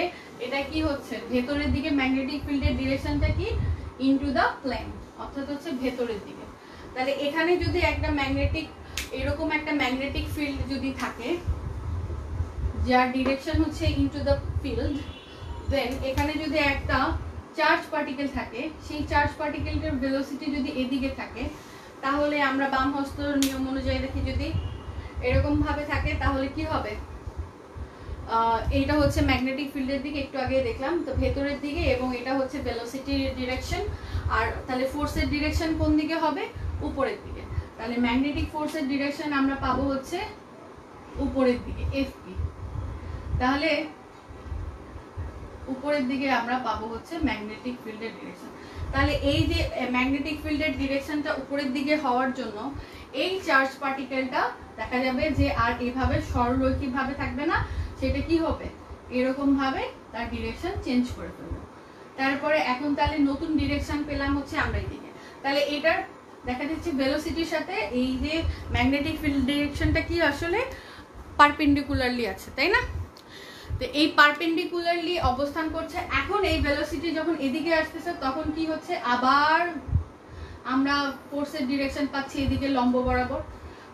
এটা কি হচ্ছে, ভেতরের দিকে ম্যাগনেটিক ফিল্ডের ডিরেকশনটা কি ইনটু দা প্লেন, অর্থাৎ হচ্ছে ভেতরের দিকে। তাহলে এখানে যদি একটা ম্যাগনেটিক, এরকম একটা ম্যাগনেটিক ফিল্ড যদি থাকে যার ডিরেকশন হচ্ছে ইনটু দা ফিল্ড, দেন এখানে যদি একটা চার্জ পার্টিকেল থাকে, সেই চার্জ পার্টিকেলটার ভেলোসিটি যদি এদিকে থাকে, তাহলে আমরা বাম হস্ত নিয়ম অনুযায়ী দেখি যদি এরকম ভাবে থাকে তাহলে কি হবে, এটা হচ্ছে ম্যাগনেটিক ফিল্ডের দিকে, একটু আগে দেখলাম তো ভেতরের দিকে, এবং এটা হচ্ছে ভেলোসিটির ডিরেকশন। আর তাহলে ফোর্সের ডিরেকশন কোন দিকে হবে, উপরের দিকে। তাহলে ম্যাগনেটিক ফোর্সের ডিরেকশন আমরা পাবো হচ্ছে উপরের দিকে, এফপি। তাহলে উপরের দিকে আমরা পাবো হচ্ছে ম্যাগনেটিক ফিল্ডের ডিরেকশন। তাহলে এই যে ম্যাগনেটিক ফিল্ডের ডিরেকশনটা উপরের দিকে হওয়ার জন্য এই চার্জ পার্টিকেলটা দেখা যাবে যে আর এভাবে সরলরৈখিক ভাবে থাকবে না, সেটা কি হবে, এরকম ভাবে তার ডিরেকশন চেঞ্জ করে ফেলবো। তারপরে এখন তাহলে নতুন ডিরেকশন পেলাম হচ্ছে আমরা এইদিকে। তাহলে এটার দেখা যাচ্ছে ভেলোসিটির সাথে এই যে ম্যাগনেটিক ফিল্ড ডিরেকশনটা কি আসলে পারপেন্ডিকুলারলি আছে, তাই না? তো এই পারপেন্ডিকুলারলি অবস্থান করছে। এখন এই ভেলোসিটি যখন এদিকে আসতেছে তখন কি হচ্ছে, আবার আমরা ফোর্সের ডিরেকশন পাচ্ছি এদিকে লম্ব বরাবর।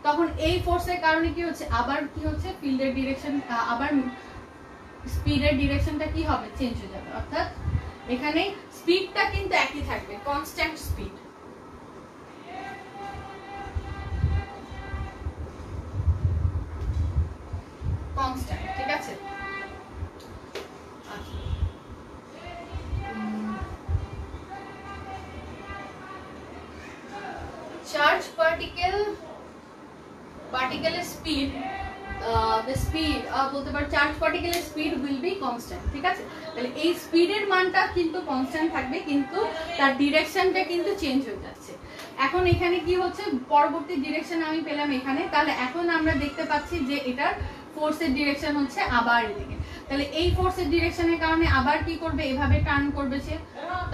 তখন এই ফোর্সের কারণে কি হচ্ছে, আবার কি হচ্ছে, ফিল্ডের ডিরেকশন, আবার স্পিডের ডিরেকশনটা কি হবে, চেঞ্জ হয়ে যাবে। অর্থাৎ এখানে স্পিডটা কিন্তু একই থাকবে, কনস্ট্যান্ট স্পিড। কনস্ট্যান্ট, ঠিক আছে। চার্জ পার্টিকেলের স্পিড, বলতে পারো চার্জ পার্টিকেলের স্পিড উইল বি কনস্ট্যান্ট, ঠিক আছে। তাহলে এই স্পিডের মানটা কিন্তু কনস্ট্যান্ট থাকবে, কিন্তু তার ডিরেকশনটা কিন্তু চেঞ্জ হয়ে যাচ্ছে। এখন এখানে কি হচ্ছে, পরবর্তী ডিরেকশন আমি পেলাম এখানে, তাহলে এখন আমরা দেখতে পাচ্ছি যে এটার ফোর্সের ডিরেকশন হচ্ছে আবার এদিকে। তাহলে এই ফোর্সের ডিরেকশনের কারণে আবার কি করবে, এভাবে টার্ন করবে সে,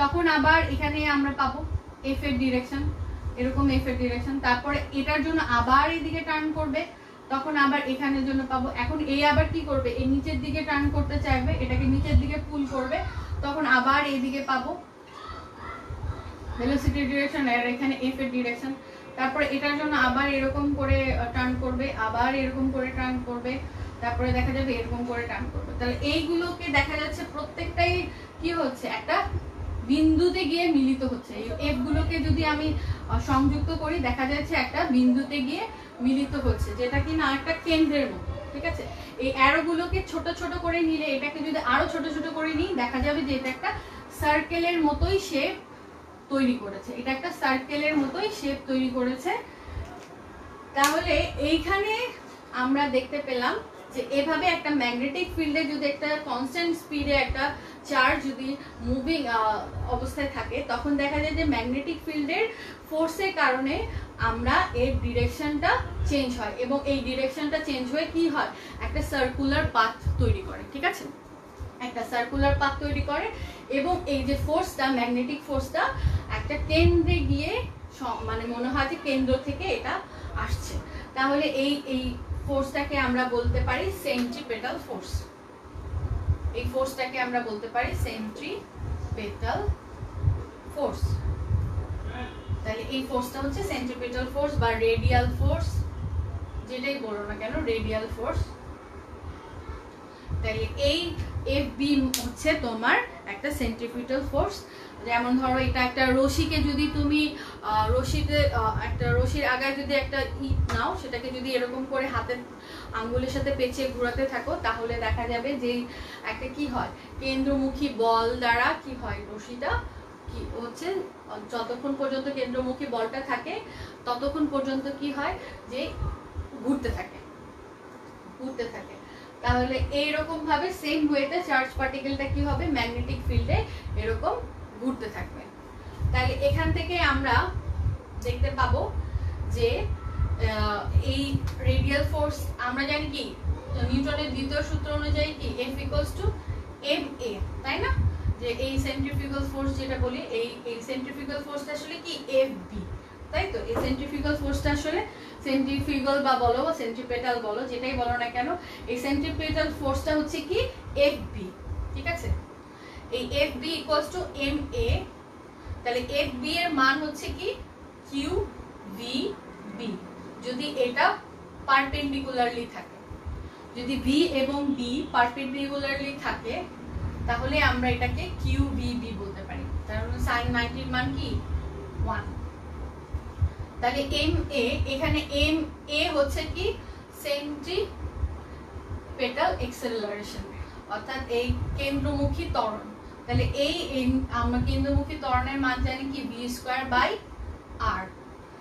তখন আবার এখানে আমরা পাবো এফ এর ডিরেকশন, এরকম এফ এর ডিরেকশন। তারপরে এটার জন্য আবার এদিকে টার্ন করবে, তখন আবার এখানের জন্য পাবো। এখন এই আবার কি করবে, এই নিচের দিকে টার্ন করতে চাইবে, এটাকে নিচের দিকে পুল করবে, তখন আবার এইদিকে পাবো ভেলোসিটি ডিরেকশন, আর এখানে এফ এর ডিরেকশন। তারপরে এটার জন্য আবার এরকম করে টার্ন করবে, আবার এরকম করে টার্ন করবে, তারপরে দেখা যাবে এরকম করে টার্ন করবে। তাহলে এইগুলোকে দেখা যাচ্ছে প্রত্যেকটাই কি হচ্ছে, একটা বিন্দুতে গিয়ে মিলিত হচ্ছে। এই এফ গুলোকে যদি আমি সংযুক্ত করি দেখা যাচ্ছে একটা বিন্দুতে গিয়ে মিলিত হচ্ছে, যেটা কিনা একটা কেন্দ্রের মতো। ঠিক আছে, এই অ্যারো গুলোকে ছোট ছোট করে নিলে, এটাকে যদি আরো ছোট ছোট করে নিই দেখা যাবে যে এটা একটা সার্কেলের মতোই শেপ তৈরি করেছে, এটা একটা সার্কেলের মতোই শেপ তৈরি করেছে। তাহলে এইখানে আমরা দেখতে পেলাম যে এভাবে একটা ম্যাগনেটিক ফিল্ডে যদি একটা কনস্ট্যান্ট স্পিডে একটা চার্জ যদি মুভিং অবস্থায় থাকে, তখন দেখা যায় যে ম্যাগনেটিক ফিল্ডের ফোর্সের কারণে আমরা এর ডিরেকশনটা চেঞ্জ হয়, এবং এই ডিরেকশনটা চেঞ্জ হয়ে কি হয়, একটা সার্কুলার পাথ তৈরি করে। ঠিক আছে, একটা সার্কুলার পাথ তৈরি করে, এবং এই যে ফোর্সটা, ম্যাগনেটিক ফোর্সটা একটা কেন্দ্রে গিয়ে মানে মনে হয় যে কেন্দ্র থেকে এটা আসছে। তাহলে এই ফোর্সটাকে আমরা বলতে পারি সেন্ট্রিপেটাল ফোর্স। এই ফোর্সটাকে আমরা বলতে পারি সেন্ট্রিপেটাল ফোর্স। তাহলে এই ফোর্সটা হচ্ছে সেন্ট্রিপেটাল ফোর্স বা রেডিয়াল ফোর্স, যেটাই বলো না কেন, রেডিয়াল ফোর্স। তাহলে এই FB হচ্ছে তোমার একটা সেন্ট্রিপিটাল ফোর্স। যেমন ধরো এটা একটা রশিকে যদি তুমি রশিতে একটা রশির আগায় যদি একটা ইট নাও, সেটাকে যদি এরকম করে হাতের আঙ্গুলের সাথে পেঁচিয়ে ঘোরাতে থাকো, তাহলে দেখা যাবে যে একটা কি হয়, কেন্দ্রমুখী বল দ্বারা কি হয়, রশিটা কি হচ্ছে, যতক্ষণ পর্যন্ত কেন্দ্রমুখী বলটা থাকে ততক্ষণ পর্যন্ত কি হয়, যে ঘুরতে থাকে, ঘুরতে থাকে। তাহলে এইরকম ভাবে সেম ওয়েতে চার্জ পার্টিকেলটা কি হবে, ম্যাগনেটিক ফিল্ডে এরকম ঘুরতে থাকবে। তাহলে এখান থেকে আমরা দেখতে পাবো যে এই রেডিয়াল ফোর্স আমরা জানি কি, নিউটনের দ্বিতীয় সূত্র অনুযায়ী কি F = ma, তাই না? যে এই সেন্ট্রিফিউগাল ফোর্স যেটা বলি, এই সেন্ট্রিফিউগাল ফোর্সটা আসলে কি FB, তাই তো? এই সেন্ট্রিফিউগাল ফোর্সটা আসলে সেন্ট্রিফিউগাল বা বলো বা সেন্ট্রিপেটাল বলো, যেটাই বলো না কেন, এই সেন্ট্রিপেটাল ফোর্সটা হচ্ছে কি FB। ঠিক আছে, এই FB = ma। তাহলে FB এর মান হচ্ছে কি QVB, যদি এটা পারপেন্ডিকুলারলি থাকে। যদি V এবং B পারপেন্ডিকুলারলি থাকে তাহলে আমরা এটাকে QVB বলতে পারি। তার মানে sin 90 এর মান কি 1। তাহলে MA, এখানে MA হচ্ছে কি সেন্ট্রিপেটাল অ্যাক্সেলারেশন, অর্থাৎ এই কেন্দ্রমুখী ত্বরণ। তাহলে এই আমরা কেন্দ্রমুখী ত্বরণের মান জানি কি v²/r।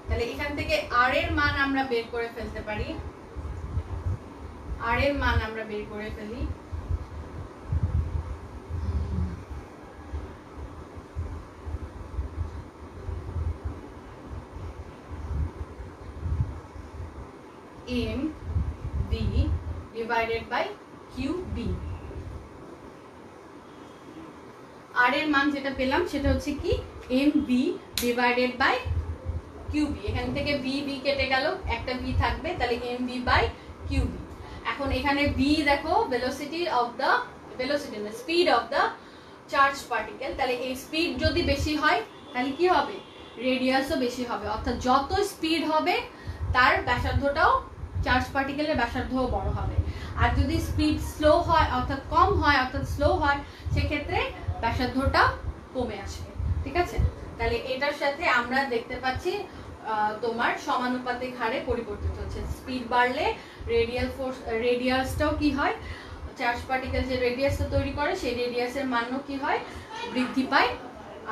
তাহলে এখান থেকে r এর মান আমরা বের করে ফেলতে পারি, r এর মান আমরা বের করে ফেলি mv/qb। r এর মান যেটা পেলাম সেটা হচ্ছে কি mv/qb। এখান থেকে v কেটে গেল, একটা v থাকবে, তাহলে mv/qb। এখন এখানে v দেখো ভেলোসিটি না, speed of the charge particle. তাহলে এই স্পিড যদি বেশি হয় তাহলে কি হবে, রেডিয়াসও বেশি হবে, অর্থাৎ যত স্পিড হবে তার ব্যাসার্ধটাও, চার্জ পার্টিকেলের ব্যাসার্ধও বড় হবে। আর যদি স্পিড স্লো হয়, অর্থাৎ কম হয়, অর্থাৎ স্লো হয়, সেক্ষেত্রে ব্যাসার্ধটা কমে আসবে। ঠিক আছে, তাহলে এটার সাথে আমরা দেখতে পাচ্ছি তোমার সমানুপাতিক হারে পরিবর্তিত হচ্ছে। স্পিড বাড়লে রেডিয়াল ফোর্স, রেডিয়াসটাও কি হয়, চার্জ পার্টিকেল যে রেডিয়াসটা তৈরি করে সেই রেডিয়াসের মানও কি হয়, বৃদ্ধি পায়।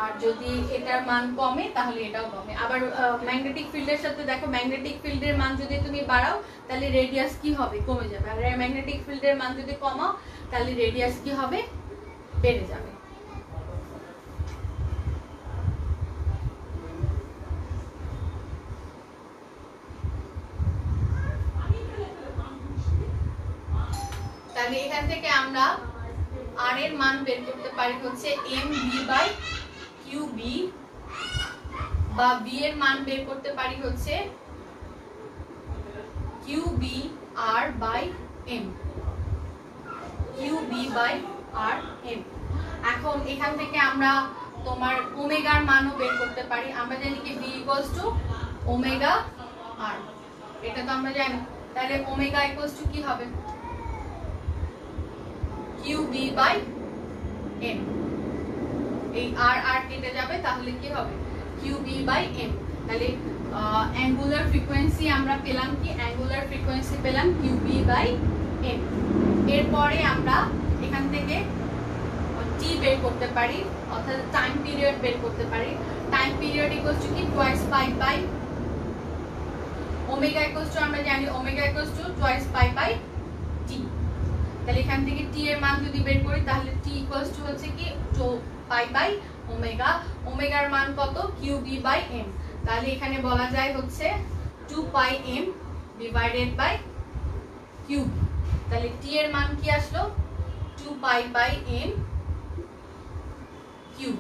আর যদি এটার মান কমে তাহলে এটাও কমে। আবার ম্যাগনেটিক ফিল্ডের সাথে দেখো, ম্যাগনেটিক ফিল্ডের মান যদি তুমি বাড়াও তাহলে রেডিয়াস কি হবে, কমে যাবে। আর ম্যাগনেটিক ফিল্ডের মান যদি কমাও তাহলে রেডিয়াস কি হবে, বেড়ে যাবে। তাহলে এখান থেকে আমরা r এর মান বের করতে পারি হচ্ছে mv/qb বা বি এর মান বের করতে পারি হচ্ছে Q B R by M, Q B by R M. এখন এখান থেকে আমরা তোমার ওমেগার মানও বের করতে পারি। আমরা জানি কি বি ইকুয়ালস টু ওমেগা আর, এটা তো আমরা জানি। তাহলে ওমেগা ইকুয়ালস টু কি হবে, কিউ বি বাই এম। এই আর আর কেটে যাবে, তাহলে কি হবে কিউ বি বাই এম। তাহলে অ্যাঙ্গুলার ফ্রিকোয়েন্সি আমরা পেলাম কি, অ্যাঙ্গুলার ফ্রিকোয়েন্সি পেলাম কিউ বি বাই এম। এরপরে আমরা এখান থেকে টি বের করতে পারি, অর্থাৎ টাইম পিরিয়ড বের করতে পারি। টাইম পিরিয়ড ইকুয়ালস টু কি twice pi by omega equals to, আমরা জানি omega equals to twice pi by T. তাহলে এখান থেকে টি এর মান যদি বের করি তাহলে টি ইকুয়ালস টু হচ্ছে কি পাই বাই ওমেগা। ওমেগার মান কত, কিউ বি বাই এম। তাহলে এখানে বলা যায় হচ্ছে 2 pi M divided by Q. তাহলে টি এর মান কি আসলো 2 পাই বাই এম কিউব।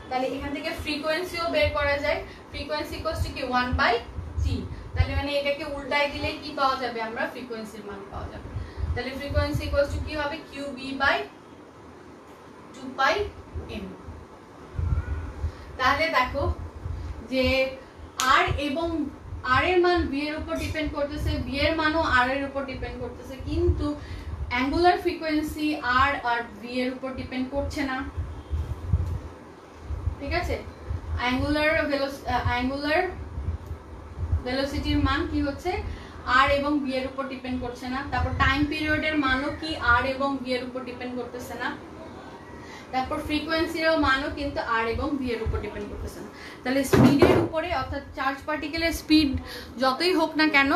তাহলে এখান থেকে ফ্রিকোয়েন্সিও বের করা যায়, ফ্রিকোয়েন্সি ইকুয়ালস টু কি 1 বাই টি। তাহলে মানে এটাকে উল্টায় দিলে কি পাওয়া যাবে, আমরা ফ্রিকোয়েন্সির মান পাওয়া যাবে। তাহলে ফ্রিকোয়েন্সি ইকুয়ালস টু কি হবে Q B by 2 pi M. তাহলে দেখো যে আর এবং আর এর মান বি এর উপর ডিপেন্ড করতেছে, বি এর মানও আর এর উপর ডিপেন্ড করতেছে, কিন্তু অ্যাঙ্গুলার ফ্রিকোয়েন্সি আর আর বি এর উপর ডিপেন্ড করছে না। ঠিক আছে, অ্যাঙ্গুলার ভেলোসিটির মান কি হচ্ছে আর এবং বি এর উপর ডিপেন্ড করছে না। তারপর টাইম পিরিয়ডের মানও কি আর এবং বি এর উপর ডিপেন্ড করতেছে না। তারপর ফ্রিকোয়েন্সিরও মানও কিন্তু আর এবং বি এর উপর ডিপেন্ড করতেছে না। তাহলে স্পিডের উপরে, অর্থাৎ চার্জ পার্টিকেলের স্পিড যতই হোক না কেন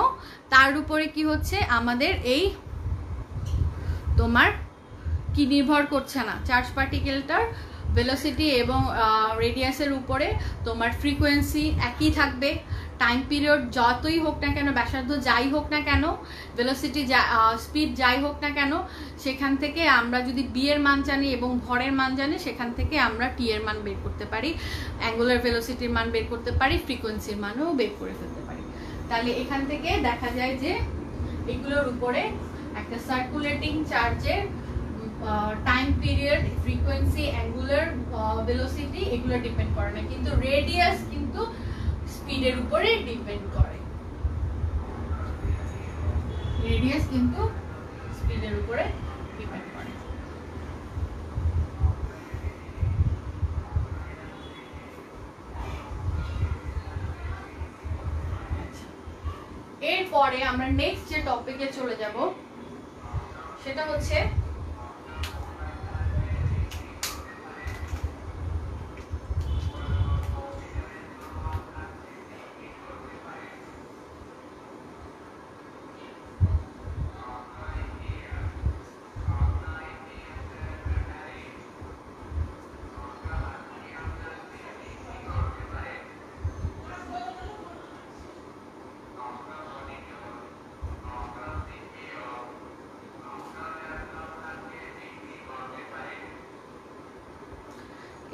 তার উপরে কি হচ্ছে আমাদের এই তোমার কি নির্ভর করছে না, চার্জ পার্টিকেলটার ভেলোসিটি এবং রেডিয়াসের উপরে তোমার ফ্রিকোয়েন্সি একই থাকবে। টাইম পিরিয়ড যতই হোক না কেন, ব্যাসার্ধ যাই হোক না কেন, ভেলোসিটি স্পিড যাই হোক না কেন, সেখান থেকে আমরা যদি বি এর মান জানি এবং ভরের মান জানি, সেখান থেকে আমরা টি এর মান বের করতে পারি, অ্যাঙ্গুলার ভেলোসিটির মান বের করতে পারি, ফ্রিকোয়েন্সির মানও বের করে ফেলতে পারি। তাহলে এখান থেকে দেখা যায় যে এগুলোর উপরে একটা সার্কুলেটিং চার্জের time period, frequency, angular velocity এগুলো ডিপেন্ড করে না, কিন্তু রেডিয়াস কিন্তু স্পিডের উপরে ডিপেন্ড করে। রেডিয়াস কিন্তু স্পিডের উপরে ডিপেন্ড করে। এরপরে আমরা নেক্সট যে টপিকে চলে যাব সেটা হচ্ছে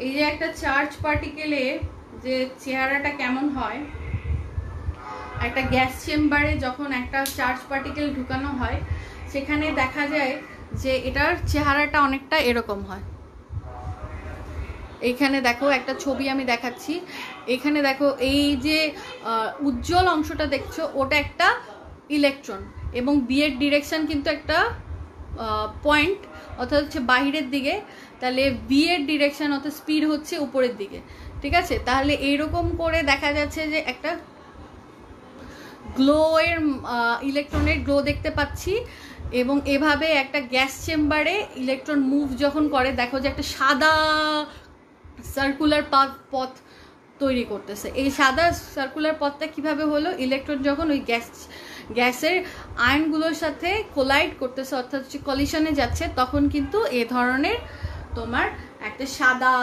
এই যে একটা চার্জ পার্টিকেলে যে চেহারাটা কেমন হয়, একটা গ্যাস চেম্বারে যখন একটা চার্জ পার্টিকেল ঢুকানো হয় সেখানে দেখা যায় যে এটার চেহারাটা অনেকটা এরকম হয়। এইখানে দেখো একটা ছবি আমি দেখাচ্ছি, এখানে দেখো এই যে উজ্জ্বল অংশটা দেখছো ওটা একটা ইলেকট্রন এবং বি এর ডিরেকশন কিন্তু একটা পয়েন্ট, অর্থাৎ হচ্ছে বাহিরের দিকে। তাহলে বি এর ডিরেকশন অর্থাৎ স্পিড হচ্ছে উপরের দিকে। ঠিক আছে, তাহলে এইরকম করে দেখা যাচ্ছে যে একটা গ্লো এর ইলেকট্রনের গ্লো দেখতে পাচ্ছি এবং এভাবে একটা গ্যাস চেম্বারে ইলেকট্রন মুভ যখন করে দেখো যে একটা সাদা সার্কুলার পথ তৈরি করতেছে। এই সাদা সার্কুলার পথটা কিভাবে হলো, ইলেকট্রন যখন ওই গ্যাসের আয়নগুলোর সাথে কোলাইড করতেছে অর্থাৎ কলিশনে যাচ্ছে তখন কিন্তু এ ধরনের তোমার একটা সাদা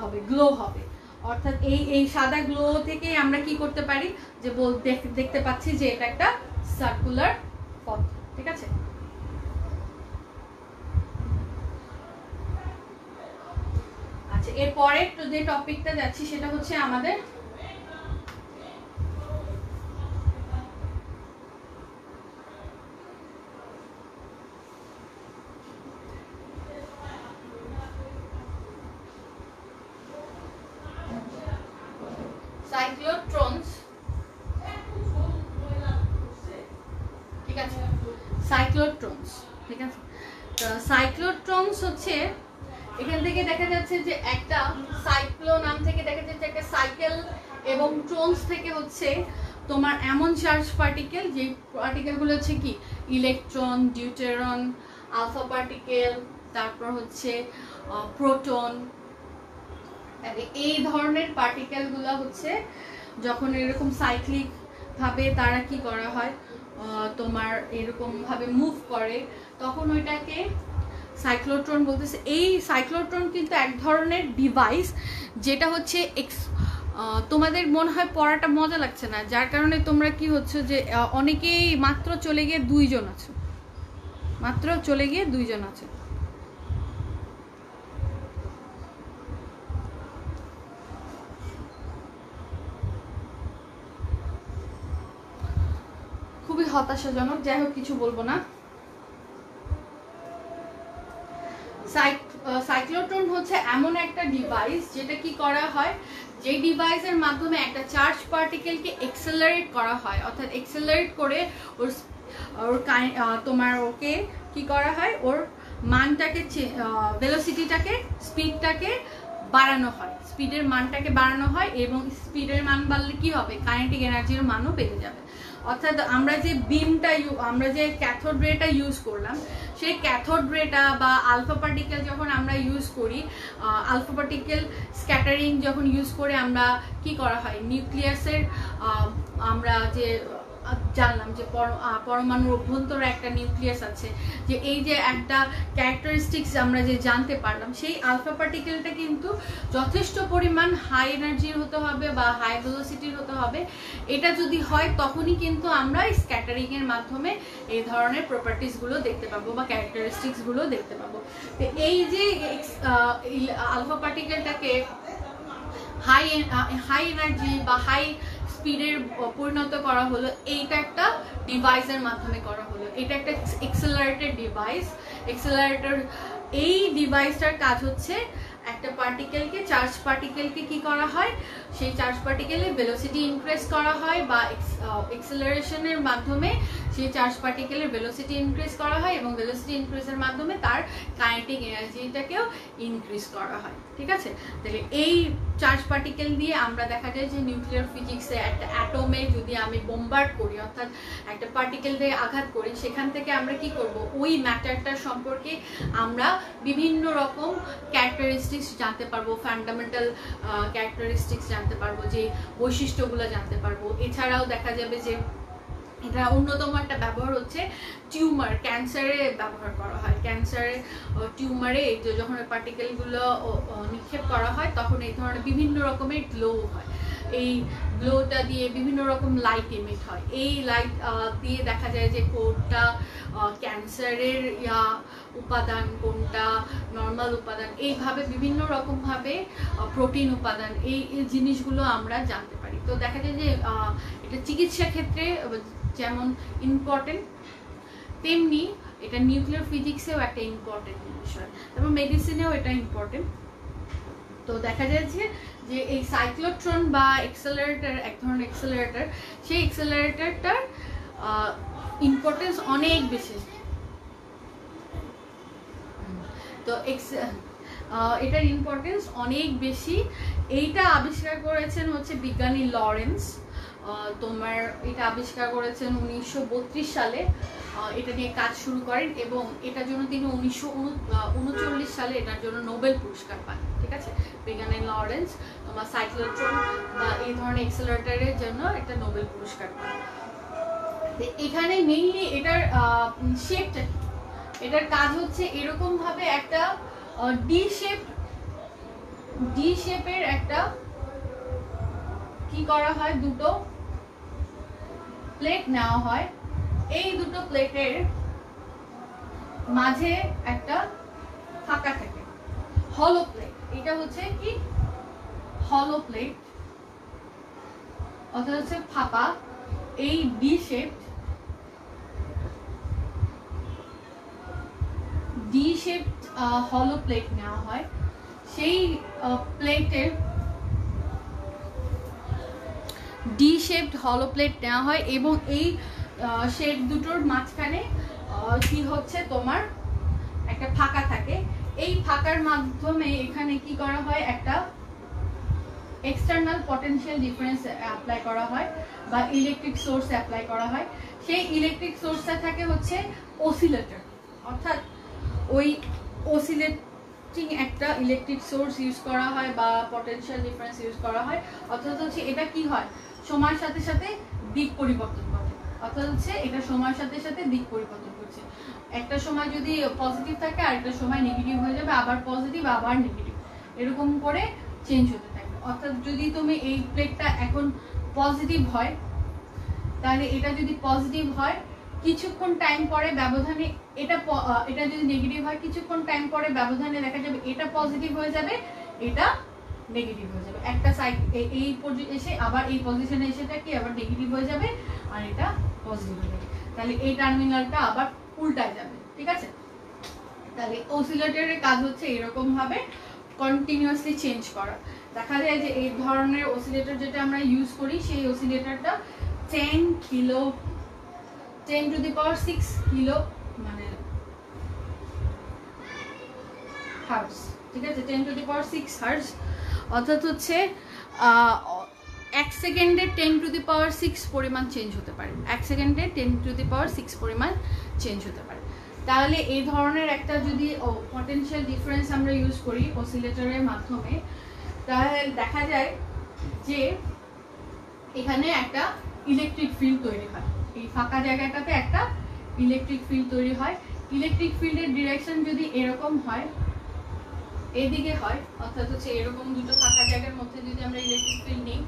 হবে, গ্লো হবে। অর্থাৎ এই সাদা গ্লো থেকে আমরা কি করতে পারি যে দেখতে পাচ্ছি যে এটা একটা সার্কুলার পথ। ঠিক আছে, আচ্ছা এরপরে যে টপিকটা যাচ্ছি সেটা হচ্ছে আমাদের সাইক্লোট্রনস। ঠিক আছে, সাইক্লোট্রনস। ঠিক আছে, সাইক্লোট্রনস হচ্ছে এখান থেকে দেখা যাচ্ছে যে একটা সাইক্লো নাম থেকে দেখা যাচ্ছে একটা সাইকেল, এবং ট্রনস থেকে হচ্ছে তোমার এমন চার্জ পার্টিকেল, যে পার্টিকেলগুলো হচ্ছে কি ইলেকট্রন, ডিউটেরন, আলফা পার্টিকেল, তারপর হচ্ছে প্রোটন। এই ধরনের পার্টিকেলগুলো হচ্ছে যখন এরকম সাইক্লিক ভাবে তারা কি করা হয়, তোমার এরকম ভাবে মুভ করে, তখন ওইটাকে সাইক্লোট্রন বলতেছে। এই সাইক্লোট্রন কিন্তু এক ধরনের ডিভাইস, যেটা হচ্ছে তোমাদের মনে হয় পড়াটা মজা লাগছে না, যার কারণে তোমরা কি হচ্ছে যে অনেকেই মাত্র চলে গিয়ে 2 জন আছে, মাত্র চলে গিয়ে 2 জন আছে। খুবই হতাশাজনক, যাই হোক কিছু বলবো না। সাইক্লোট্রন হচ্ছে এমন একটা ডিভাইস যেটা কি করা হয়, যে ডিভাইসের মাধ্যমে একটা চার্জ পার্টিকেলকে এক্সেলারেট করা হয়, অর্থাৎ এক্সেলারেট করে ওর তোমার ওকে কি করা হয়, ওর মানটাকে ভেলোসিটিটাকে, স্পিডটাকে বাড়ানো হয়, স্পিডের মানটাকে বাড়ানো হয়, এবং স্পিডের মান বাড়লে কি হবে, কাইনেটিক এনার্জির মানও বেড়ে যাবে। অর্থাৎ আমরা যে বিমটা আমরা যে ক্যাথোড রেটা ইউজ করলাম, সেই ক্যাথোড রেটা বা আলফা পার্টিকেল যখন আমরা ইউজ করি, আলফা পার্টিকেল স্ক্যাটারিং যখন ইউজ করে আমরা কি করা হয়, নিউক্লিয়াসের আমরা যে জানলাম যে পরমাণুর অভ্যন্তরে একটা নিউক্লিয়াস আছে, যে এই যে একটা ক্যারেক্টারিস্টিক্স আমরা যে জানতে পারলাম, সেই আলফা পার্টিকেলটা কিন্তু যথেষ্ট পরিমাণ হাই এনার্জির হতে হবে বা হাই ভেলোসিটির হতে হবে। এটা যদি হয় তখনই কিন্তু আমরা স্ক্যাটারিং এর মাধ্যমে এই ধরনের প্রপার্টিসগুলো দেখতে পাবো বা ক্যারেক্টারিস্টিক্সগুলো দেখতে পাবো। তো এই যে আলফা পার্টিকেলটাকে হাই এনার্জি বা হাই স্পিডের পরিণত করা হলো, এইটা একটা ডিভাইসের মাধ্যমে করা হলো। এটা একটা এক্সেলারেটেড ডিভাইস। এক্সেলারেটর, এই ডিভাইসটার কাজ হচ্ছে একটা পার্টিকেলকে, চার্জ পার্টিকেলকে কি করা হয়, সেই চার্জ পার্টিকেলের ভেলোসিটি ইনক্রিজ করা হয়, বা এক্সেলারেশনের মাধ্যমে সেই চার্জ পার্টিকেলের ভেলোসিটি ইনক্রিজ করা হয়, এবং ভেলোসিটি ইনক্রিজের মাধ্যমে তার কাইনেটিক এনার্জিটাকেও ইনক্রিজ করা হয়। ঠিক আছে, তাহলে এই চার্জ পার্টিকেল দিয়ে আমরা দেখা যায় যে নিউক্লিয়ার ফিজিক্সে একটা অ্যাটমে যদি আমি বোমবার্ড করি, অর্থাৎ একটা পার্টিকেল দিয়ে আঘাত করি, সেখান থেকে আমরা কি করব, ওই ম্যাটারটার সম্পর্কে আমরা বিভিন্ন রকম ক্যারেক্টারিস্টিক্স জানতে পারবো, ফান্ডামেন্টাল ক্যারেক্টারিস্টিক্স জানতে পারবো, যে বৈশিষ্ট্যগুলো জানতে পারবো। এছাড়াও দেখা যাবে যে এটা অন্যতম একটা ব্যবহার হচ্ছে টিউমার, ক্যান্সারে ব্যবহার করা হয়। ক্যান্সারে টিউমারে যখন পার্টিকেলগুলো নিক্ষেপ করা হয়, তখন এই ধরনের বিভিন্ন রকমের গ্লো হয়। এই গ্লোটা দিয়ে বিভিন্ন রকম লাইট ইমিট হয়। এই লাইট দিয়ে দেখা যায় যে কোনটা ক্যান্সারের উপাদান, কোনটা নর্মাল উপাদান, এইভাবে বিভিন্ন রকমভাবে প্রোটিন উপাদান, এই জিনিসগুলো আমরা জানতে পারি। তো দেখা যায় যে এটা চিকিৎসা ক্ষেত্রে যেমন ইম্পর্টেন্ট, তেমনি এটা নিউক্লিয়ার ফিজিক্সেও একটা ইম্পর্টেন্ট বিষয়, তারপর মেডিসিনেও এটা ইম্পর্টেন্ট। তো দেখা যাচ্ছে যে এই সাইক্লোট্রন বা এক্সেলারেটর, এক ধরনের এক্সেলারেটর, সেই এক্সেলারেটরটার ইম্পর্টেন্স অনেক বেশি। তো এটার ইম্পর্টেন্স অনেক বেশি। এইটা আবিষ্কার করেছেন হচ্ছে বিজ্ঞানী লরেন্স। তোমার এটা আবিষ্কার করেছেন 1932 সালে, এটা নিয়ে কাজ শুরু করেন, এবং এটার জন্য তিনি 1939 সালে এটার জন্য নোবেল পুরস্কার পান। ঠিক আছে, বিজ্ঞানী লরেন্স তোমার সাইক্লোট্রন বা এই ধরনের এক্সেলারেটরের জন্য একটা নোবেল পুরস্কার পান। এখানে মেইনলি এটার শেপটা, এটার কাজ হচ্ছে এরকম ভাবে একটা ডি শেপের একটা কি করা হয়, দুটো প্লেট নেওয়া হয়। এই দুটো প্লেটের মাঝে একটা ফাঁকা থাকে, হলো প্লেট। এটা হচ্ছে কি হলো প্লেট অর্থাৎ হচ্ছে ফাঁপা। এই ডি শেপ হলো প্লেট নেওয়া হয়, সেই প্লেটের ডি শেপড হলো প্লেট নেওয়া হয় এবং এই শেপ দুটোর মাঝখানে কি হচ্ছে তোমার একটা ফাঁকা থাকে। এই ফাঁকার মাধ্যমে এখানে কি করা হয়, একটা এক্সটার্নাল পটেনশিয়াল ডিফারেন্স অ্যাপ্লাই করা হয় বা ইলেকট্রিক সোর্স অ্যাপ্লাই করা হয়। সেই ইলেকট্রিক সোর্সটা থাকে হচ্ছে অসিলেটর, অর্থাৎ ওই অসিলেটিং একটা ইলেকট্রিক সোর্স ইউজ করা হয় বা পটেনশিয়াল ডিফারেন্স ইউজ করা হয়। অর্থাৎ হচ্ছে এটা কি হয়, সময়ের সাথে সাথে দিক পরিবর্তন করে, অর্থাৎ হচ্ছে এটা সময়ের সাথে সাথে দিক পরিবর্তন করছে। একটা সময় যদি পজিটিভ থাকে আর একটা সময় নেগেটিভ হয়ে যাবে, আবার পজিটিভ আবার নেগেটিভ, এরকম করে চেঞ্জ হতে থাকবে। অর্থাৎ যদি তুমি এই প্লেটটা এখন পজিটিভ হয়, তাহলে এটা যদি পজিটিভ হয় কিছুক্ষণ টাইম পরে ব্যবধানে এটা যদি নেগেটিভ হয় কিছুক্ষণ টাইম পরে ব্যবধানে দেখা যাবে এটা পজিটিভ হয়ে যাবে, এটা নেগেটিভ হয়ে যাবে। একটা সাইড এই এসে আবার এই পজিশনে এসে কি আবার নেগেটিভ হয়ে যাবে আর এটা পজিটিভ হয়ে যাবে, তাহলে এই টার্মিনালটা আবার উল্টায় যাবে। ঠিক আছে, তাহলে অসিলেটরের কাজ হচ্ছে এরকম ভাবে কন্টিনিউয়াসলি চেঞ্জ করা। দেখা যায় যে এই ধরনের অসিলেটর যেটা আমরা ইউজ করি সেই অসিলেটরটা 10 to the power 6 কিলো মানে হার্টজ। ঠিক আছে, 10 to the power 6 হার্টজ, অর্থাৎ হচ্ছে 1 সেকেন্ডে 10 to the power 6 পরিমাণ চেঞ্জ হতে পারে, 1 সেকেন্ডে 10 to the power 6 পরিমাণ চেঞ্জ হতে পারে। তাহলে এই ধরনের একটা যদি পটেনশিয়াল ডিফারেন্স আমরা ইউজ করি অসিলেটরের মাধ্যমে, তাহলে দেখা যায় যে এখানে একটা ইলেকট্রিক ফিল্ড তৈরি হয়। এই ফাঁকা জায়গাটাতে একটা ইলেকট্রিক ফিল্ড তৈরি হয়। ইলেকট্রিক ফিল্ডের ডিরেকশন যদি এরকম হয়, এদিকে হয়, অর্থাৎ হচ্ছে এরকম দুটো ফাঁকা জায়গার মধ্যে যদি আমরা ইলেকট্রিক ফিল্ড নিই,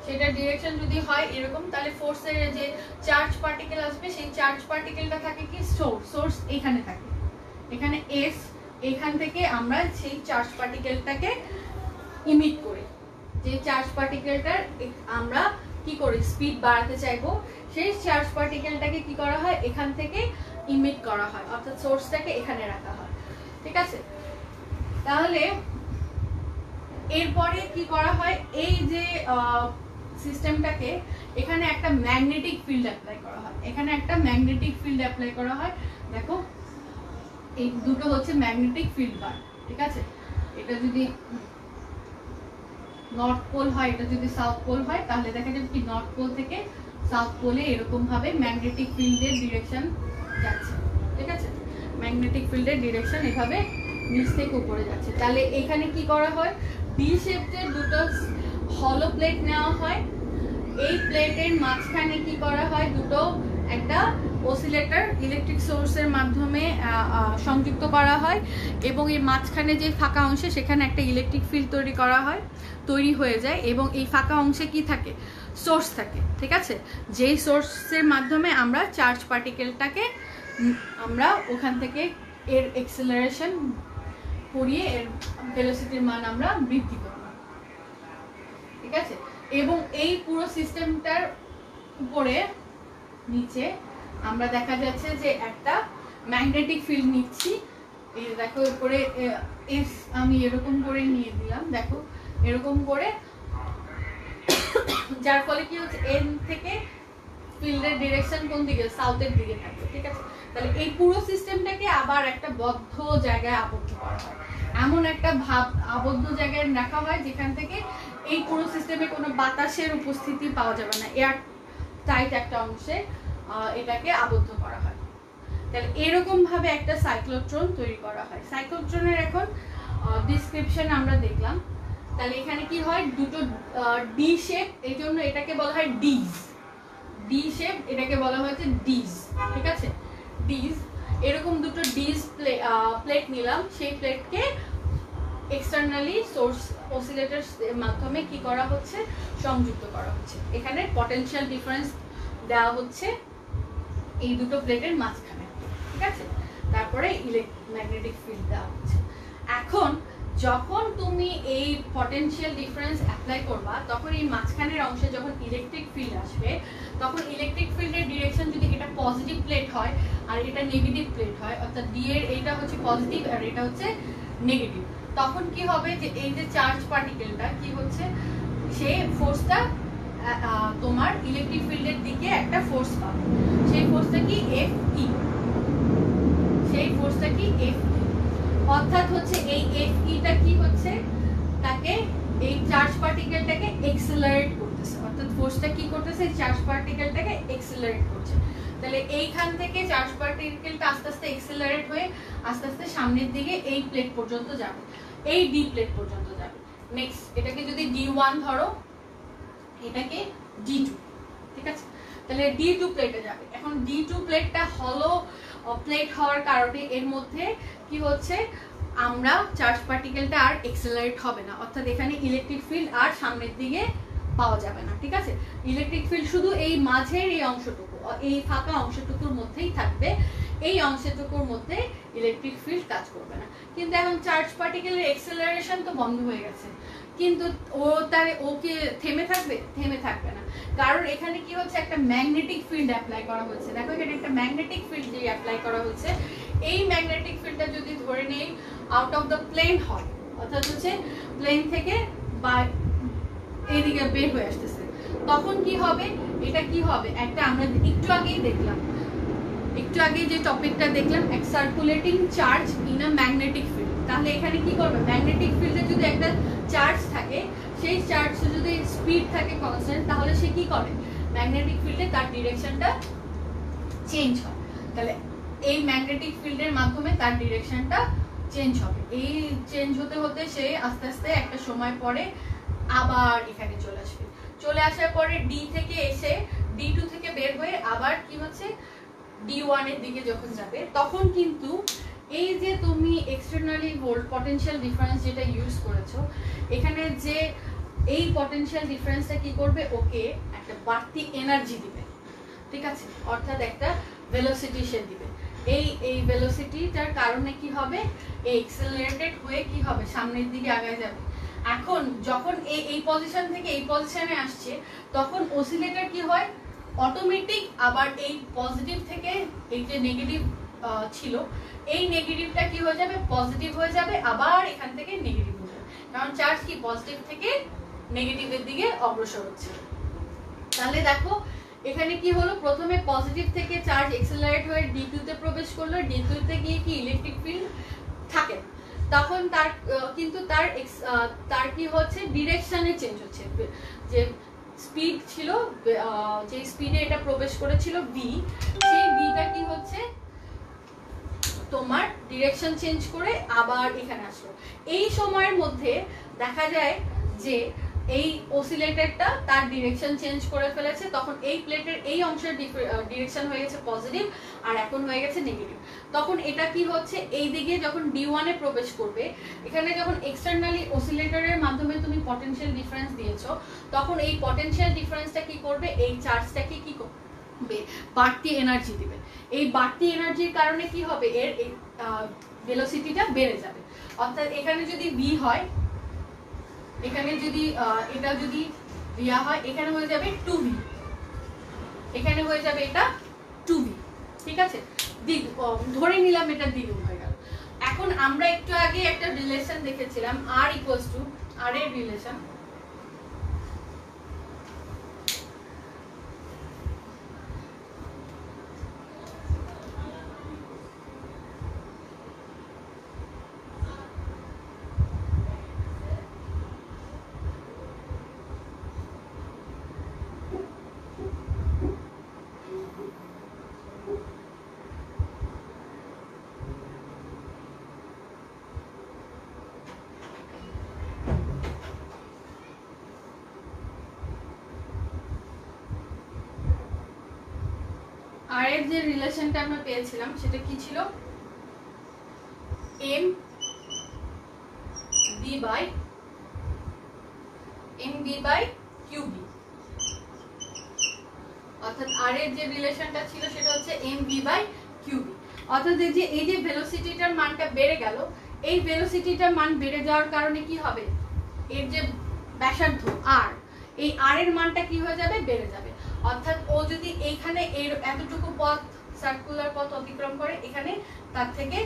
সেটার ডিরেকশন যদি হয় এরকম, তাহলে ফোর্সের যে চার্জ পার্টিকেল আসবে সেই চার্জ পার্টিকেলটা থাকে কি সোর্স এখানে থাকে, এখানে এস, এখান থেকে আমরা সেই চার্জ পার্টিকেলটাকে ইমিট করি। যে চার্জ পার্টিকেলটার আমরা কি করি স্পিড বাড়াতে চাইবো, সেই চার্জ পার্টিকেলটাকে কি করা হয় এখান থেকে ইমিট করা হয়, অর্থাৎ সোর্সটাকে এখানে রাখা হয়। ঠিক আছে, তাহলে এরপরে কি করা হয়, এই যে সিস্টেমটাকে এখানে একটা ম্যাগনেটিক ফিল্ড অ্যাপ্লাই করা হয়, এখানে একটা ম্যাগনেটিক ফিল্ড অ্যাপ্লাই করা হয়। দেখো এই দুটো হচ্ছে ম্যাগনেটিক ফিল্ড বার। ঠিক আছে, এটা যদি নর্থ পোল হয়, এটা যদি সাউথ পোল হয়, তাহলে দেখা যাবে কি নর্থ পোল থেকে সাউথ পোলে এরকম ভাবে ম্যাগনেটিক ফিল্ডের ডিরেকশন যাচ্ছে। ঠিক আছে, ম্যাগনেটিক ফিল্ডের ডিরেকশন এভাবে নিচ থেকে উপরে যাচ্ছে। তাহলে এখানে কি করা হয়, ডি শেপের দুটো হলো প্লেট নেওয়া হয়, এই প্লেটের মাঝখানে কি করা হয়, দুটো একটা অসিলেটর ইলেকট্রিক সোর্সের মাধ্যমে সংযুক্ত করা হয় এবং এর মাঝখানে যে ফাঁকা অংশে সেখানে একটা ইলেকট্রিক ফিল্ড তৈরি হয়ে যায় এবং এই ফাঁকা অংশে কি থাকে, সোর্স থাকে। ঠিক আছে, যেই সোর্সের মাধ্যমে আমরা চার্জ পার্টিকেলটাকে আমরা ওখান থেকে এর এক্সেলারেশন করিয়ে এর ভেলোসিটির মান আমরা বৃদ্ধি করব। ঠিক আছে, এবং এই পুরো সিস্টেমটার উপরে নিচে আমরা দেখা যাচ্ছে যে একটা ম্যাগনেটিক ফিল্ড নিচ্ছি। এই দেখো উপরে এস আমি এরকম করে নিয়ে দিলাম, দেখো এরকম করে, যার ফলে কি হচ্ছে এন থেকে ফিল্ডের ডিরেকশন কোন দিকে, সাউথের দিকে থাকবে। ঠিক আছে, তাহলে এই পুরো সিস্টেমটাকে আবার একটা বদ্ধ জায়গায় আবদ্ধ করা হয়, এমন একটা আবদ্ধ জায়গায় রাখা হয় যেখান থেকে এই পুরো সিস্টেমে কোনো বাতাসের উপস্থিতি পাওয়া যাবে না, এয়ার টাইট একটা অংশে এটাকে আবদ্ধ করা হয়। তাহলে এরকম ভাবে একটা সাইক্লোট্রন তৈরি করা হয়। সাইক্লোট্রনের এখন ডিসক্রিপশন আমরা দেখলাম। তাহলে এখানে কি হয়, দুটো ডি শেপ, এই জন্য এটাকে বলা হয় ডিজ, ডি শেপ এটাকে বলা হয়েছে ডিজ। ঠিক আছে, ডিজ, এরকম দুটো ডিজ প্লেট নিলাম, সেই প্লেটকে এক্সটার্নালি সোর্স অসিলেটর মাধ্যমে কি করা হচ্ছে, সংযুক্ত করা হচ্ছে। এখানে পটেনশিয়াল ডিফারেন্স দেওয়া হচ্ছে এই দুটো প্লেটের মাঝখানে। ঠিক আছে, তারপরে ইলেকট্রোম্যাগনেটিক ফিল্ড দেওয়া হচ্ছে। এখন যখন তুমি এই পটেনশিয়াল ডিফারেন্স অ্যাপ্লাই করবা তখন এই মাঝখানের অংশে যখন ইলেকট্রিক ফিল্ড আসবে তখন ইলেকট্রিক ফিল্ডের ডিরেকশন যদি এটা পজিটিভ প্লেট হয় আর এটা নেগেটিভ প্লেট হয়, অর্থাৎ ডি এর এইটা হচ্ছে পজিটিভ আর এটা হচ্ছে নেগেটিভ, তখন কি হবে যে এই যে চার্জ পার্টিকেলটা কি হচ্ছে, সে ফোর্সটা তোমার ইলেকট্রিক ফিল্ডের দিকে একটা ফোর্স পাবে। সেই ফোর্সটা কি এফ ই, সেই ফোর্সটা কি এফ ই, অর্থাৎ হচ্ছে এই এফ ইটা কি হচ্ছে, তাকে এই চার্জ পার্টিকেলটাকে এক্সেলারেট করতেছে, অর্থাৎ ফোর্সটা কি করতেছে, চার্জ পার্টিকেলটাকে এক্সেলারেট করছে। তাহলে এইখান থেকে চার্জ পার্টিকেলটা আস্তে আস্তে এক্সেলারেট হয়ে আস্তে আস্তে সামনের দিকে এই প্লেট পর্যন্ত যাবে, এই ডি প্লেট পর্যন্ত যাবে। নেক্সট এটাকে যদি D1 ধরো, এটাকে D2, ঠিক আছে, তাহলে D2 প্লেটে যাবে। এখন D2 প্লেটটা হলো প্লেট হওয়ার কারণে এর মধ্যে কি হচ্ছে, আমরা চার্জ পার্টিকেলটা আর এক্সেলারেট হবে না, অর্থাৎ এখানে ইলেকট্রিক ফিল্ড আর সামনের দিকে পাওয়া যাবে না, ঠিক আছে। ইলেকট্রিক ফিল্ড শুধু এই মাঝের এই অংশটুকু, এই ফাঁকা অংশটুকুর মধ্যেই থাকবে, এই অংশটুকুর মধ্যে ইলেকট্রিক ফিল্ড কাজ করবে না। কিন্তু এখন চার্জ পার্টিকেলের এক্সেলারেশন তো বন্ধ হয়ে গেছে, কিন্তু ওকে থেমে থাকবে, থেমে থাকবে না, কারণ এখানে কি হচ্ছে, একটা ম্যাগনেটিক ফিল্ড অ্যাপ্লাই করা হচ্ছে। দেখো এখানে একটা ম্যাগনেটিক ফিল্ড যে অ্যাপ্লাই করা হচ্ছে, এই ম্যাগনেটিক ফিল্ডটা যদি ধরে নেই আউট অফ দ্য প্লেন হয়, অর্থাৎ হচ্ছে প্লেন থেকে বা এইদিকে বের হয়ে আসতেছে, তখন কি হবে, এটা কি হবে, একটা আমরা একটু আগেই দেখলাম, একটু আগে যে টপিকটা দেখলাম, এক circulating charge in a magnetic field. তাহলে এখানে কি করবে, ম্যাগনেটিক ফিল্ডে যদি একটা চার্জ থাকে, সেই চার্জ যদি স্পিড থাকে কনস্ট্যান্ট, তাহলে সে কি করে, ম্যাগনেটিক ফিল্ডে তার ডিরেকশনটা চেঞ্জ হয়। তাহলে এই ম্যাগনেটিক ফিল্ডের মাধ্যমে তার ডিরেকশনটা চেঞ্জ হবে, এই চেঞ্জ হতে হতে সে আস্তে আস্তে একটা সময় পরে আবার এখানে চলে আসবে, চলে আসার পরে ডি থেকে এসে D2 থেকে বের হয়ে আবার কি হচ্ছে D1 এর দিকে যখন যাবে, তখন কিন্তু এই যে তুমি এক্সটার্নালি ভোল্ট পটেনশিয়াল ডিফারেন্স যেটা ইউজ করেছো, এখানে যে এই পটেনশিয়াল ডিফারেন্সটা কি করবে, ওকে একটা বাড়তি এনার্জি দিবে, ঠিক আছে, অর্থাৎ একটা ভেলোসিটি সে দিবে। এই ভেলোসিটিটার কারণে কি হবে, এই এক্সেলারেটেড হয়ে কি হবে, সামনের দিকে আগায় যাবে। এখন যখন এই পজিশন থেকে এই পজিশনে আসছে, তখন অসিলেটর কি হয়, অটোমেটিক আবার এই পজিটিভ থেকে এই যে নেগেটিভ ছিল, এই নেগেটিভটা কি হয়ে যাবে, পজিটিভ হয়ে যাবে, আবার এখান থেকে নেগেটিভ হয়ে যাবে, কারণ চার্জ কি পজিটিভ থেকে নেগেটিভের দিকে অগ্রসর হচ্ছে। তাহলে দেখো এখানে কি হলো, প্রথমে পজিটিভ থেকে চার্জ এক্সেলারেট হয়ে D2 তে প্রবেশ করলো, D2 তে গিয়ে কি ইলেকট্রিক ফিল্ড থাকে, তখন তার কিন্তু তার কি হচ্ছে, ডিরেকশনে চেঞ্জ হচ্ছে, যে স্পিড ছিল, যে স্পিডে এটা প্রবেশ করেছিল v, সেই vটা কি হচ্ছে তোমার ডিরেকশন চেঞ্জ করে আবার এখানে আসলো। এই সময়ের মধ্যে দেখা যায় যে এই অসিলেটরটা তার ডিরেকশন চেঞ্জ করে ফেলেছে, তখন এই প্লেটের এই অংশের ডিরেকশন হয়ে গেছে পজিটিভ আর এখন হয়ে গেছে নেগেটিভ। তখন এটা কি হচ্ছে, এই দিকে যখন D1 এ প্রবেশ করবে, এখানে যখন এক্সটার্নালি অসিলেটরের মাধ্যমে তুমি পটেনশিয়াল ডিফারেন্স দিয়েছো, তখন এই পটেনশিয়াল ডিফারেন্সটা কি করবে, এই চার্জটাকে কি করবে, বাড়তি এনার্জি দিবে। এই বাড়তি এনার্জির কারণে কি হবে, এর ভেলোসিটিটা বেড়ে যাবে, অর্থাৎ এখানে যদি v হয়, এখানে যদি এটা যদি দেয়া হয়, এখানে হয়ে যাবে 2v, এখানে হয়ে যাবে এটা 2v, ঠিক আছে, ধরে নিলাম এটা দ্বিগুণ হয়ে গেল। এখন আমরা একটু আগে একটা রিলেশন দেখেছিলাম r ইকুয়ালস টু r এর রিলেশন, আর এর যে রিলেশনটা আমরা পেয়েছিলাম সেটা কি ছিল, mv/qb, অর্থাৎ আর এর যে রিলেশনটা ছিল সেটা হচ্ছে mv/qb, অর্থাৎ এই যে ভেলোসিটিটার মানটা বেড়ে গেল, এই ভেলোসিটিটার মান বেড়ে যাওয়ার কারণে কি হবে, এর যে ব্যাসার্ধ আর, এই আর এর মানটা কি হয়ে যাবে, বেড়ে যাবে। অর্থাৎ ও যদি এইখানে এর এতটুকু পথ সার্কুলার পথ অতিক্রম করে, এখানে তার থেকে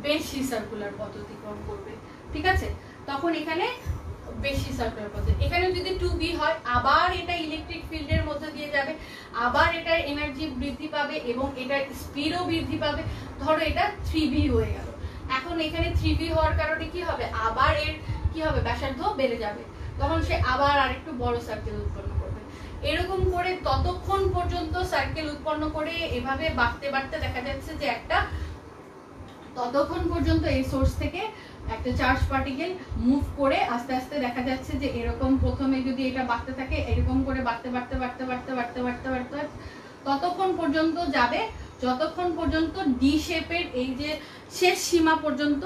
বেশি সার্কুলার পথ অতিক্রম করবে, ঠিক আছে। তখন এখানে বেশি সার্কুলার পথে, এখানে যদি 2b হয়, আবার এটা ইলেকট্রিক ফিল্ডের মধ্যে দিয়ে যাবে, আবার এটার এনার্জি বৃদ্ধি পাবে এবং এটার স্পিডও বৃদ্ধি পাবে। ধরো এটা 3b হয়ে গেল, এখন এখানে 3b হওয়ার কারণে কি হবে, আবার এর কি হবে, ব্যাসার্ধ বেড়ে যাবে, তখন সে আবার আরেকটু বড় সার্কেল উৎপন্ন করবে। এরকম করে ততক্ষণ পর্যন্ত সার্কেল উৎপন্ন করে এভাবে বাড়তে বাড়তে দেখা যাচ্ছে যে একটা, ততক্ষণ পর্যন্ত এই সোর্স থেকে একটা চার্জ পার্টিকেল মুভ করে আস্তে আস্তে দেখা যাচ্ছে যে এরকম প্রথমে যদি এটা বাড়তে থাকে, এরকম করে বাড়তে বাড়তে বাড়তে বাড়তে বাড়তে বাড়তে বাড়তে ততক্ষণ পর্যন্ত যাবে যতক্ষণ পর্যন্ত ডি শেপের এই যে শেষ সীমা পর্যন্ত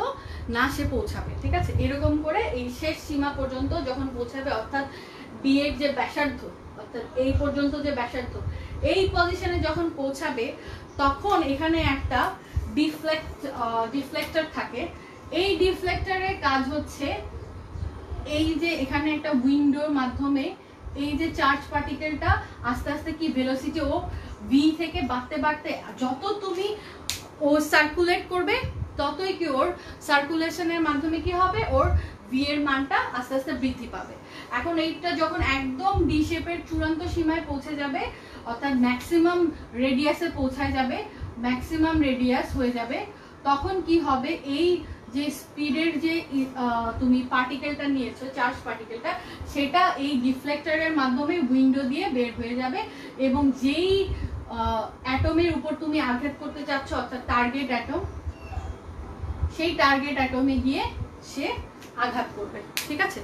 না সে পৌঁছাবে, ঠিক আছে। এরকম করে এই শেষ সীমা পর্যন্ত যখন পৌঁছাবে, অর্থাৎ বি এর যে ব্যাসার্ধ, অর্থাৎ এই পর্যন্ত যে ব্যাসার্ধ, এই পজিশনে যখন পৌঁছাবে, তখন এখানে একটা ডিফ্লেক্টর থাকে। এই ডিফ্লেক্টরের কাজ হচ্ছে এই যে এখানে একটা উইন্ডোর মাধ্যমে এই যে চার্জ পার্টিকেলটা আস্তে আস্তে কি ভেলোসিটি ও ভি থেকে বাড়তে বাড়তে, যত তুমি ও সার্কুলেট করবে ততই কি ওর সার্কুলেশনের মাধ্যমে কি হবে, ওর ভি এর মানটা আস্তে আস্তে বৃদ্ধি পাবে। এখন এইটা যখন একদম ডি শেপের চূড়ান্ত সীমায় পৌঁছে যাবে, অর্থাৎ ম্যাক্সিমাম রেডিয়াসে পৌঁছায় যাবে, ম্যাক্সিমাম রেডিয়াস হয়ে যাবে, তখন কি হবে, এই যে স্পিডের যে তুমি পার্টিকেলটা নিয়েছো, চার্জ পার্টিকেলটা, সেটা এই ডিফ্লেক্টরের মাধ্যমে উইন্ডো দিয়ে বের হয়ে যাবে এবং যেই অ্যাটমের উপর তুমি আঘাত করতে চাচ্ছ, অর্থাৎ টার্গেট অ্যাটম, সেই টার্গেট অ্যাটমে গিয়ে সে আঘাত করবে, ঠিক আছে।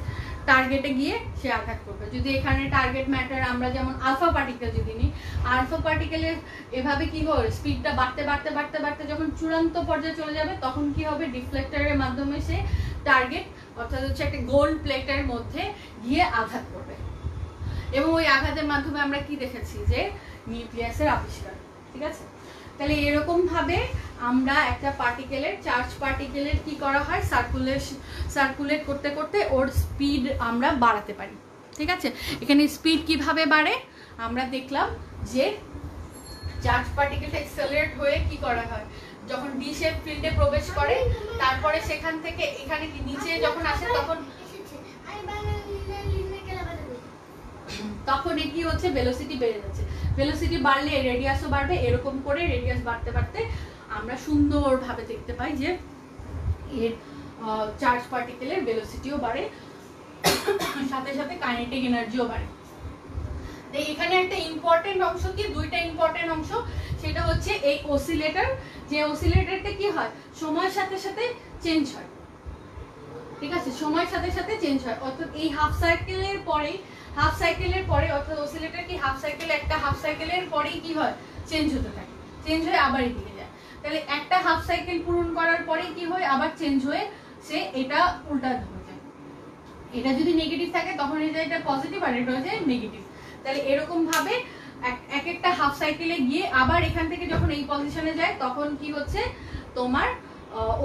টার্গেটে গিয়ে সে আঘাত করবে। যদি এখানে টার্গেট ম্যাটার আমরা যেমন আলফা পার্টিকেল যদি নিই, আলফা পার্টিকেলের এভাবে কি হবে, স্পিডটা বাড়তে বাড়তে বাড়তে বাড়তে যখন চূড়ান্ত পর্যায়ে চলে যাবে, তখন কি হবে, ডিফ্লেক্টরের মাধ্যমে সে টার্গেট, অর্থাৎ হচ্ছে একটা গোল্ড প্লেটের মধ্যে গিয়ে আঘাত করবে। এবং ওই আঘাতের মাধ্যমে আমরা কি দেখেছি, যে নিউক্লিয়াসের আবিষ্কার, ঠিক আছে। তাহলে এরকম ভাবে আমরা একটা পার্টিকেলের, চার্জ পার্টিকেলের কি করা হয়, সার্কুলেট করতে করতে ওর স্পিড আমরা বাড়াতে পারি, ঠিক আছে। এখানে স্পিড কিভাবে বাড়ে আমরা দেখলাম, যে চার্জ পার্টিকেলটা এক্সেলারেট হয়ে কি করা হয়, যখন ডি শেপ ফিল্ডে প্রবেশ করে, তারপরে সেখান থেকে এখানে নিচে যখন আসে, তখন কি হচ্ছে, ভেলোসিটি বেড়ে যাচ্ছে। ভেলোসিটি বাড়লে রেডিয়াসও বাড়বে, এরকম করে রেডিয়াস বাড়তে বাড়তে আমরা সুন্দরভাবে দেখতে পাই যে এর চার্জ পার্টিকেলের ভেলোসিটিও বাড়ে, সাথে সাথে কাইনেটিক এনার্জিও বাড়ে। এখানে একটা ইম্পর্টেন্ট অংশ, কি দুইটা ইম্পর্টেন্ট অংশ, সেটা হচ্ছে এই অসিলেটর, যে অসিলেটরটা কি হয়, সময়ের সাথে সাথে চেঞ্জ হয়, ঠিক আছে, সময়ের সাথে সাথে চেঞ্জ হয়। অর্থাৎ এই হাফ সাইকেলের পরে অর্থাৎ অসিলেটর কি হাফ সাইকেলের পরেই কি হয়, চেঞ্জ হতে থাকে, চেঞ্জ হয়ে আবার এদিকে যায়। তাহলে একটা হাফ সাইকেল পূরণ করার পরে কি হয়, আবার চেঞ্জ হয়ে সে এটা উল্টা হয়ে যায়। এটা যদি নেগেটিভ থাকে তখন এটা পজিটিভ, আর এটা হচ্ছে নেগেটিভ। তাহলে এরকম ভাবে এক একটা হাফ সাইকেলে গিয়ে আবার এখান থেকে যখন এই পজিশনে যায়, তখন কি হচ্ছে, তোমার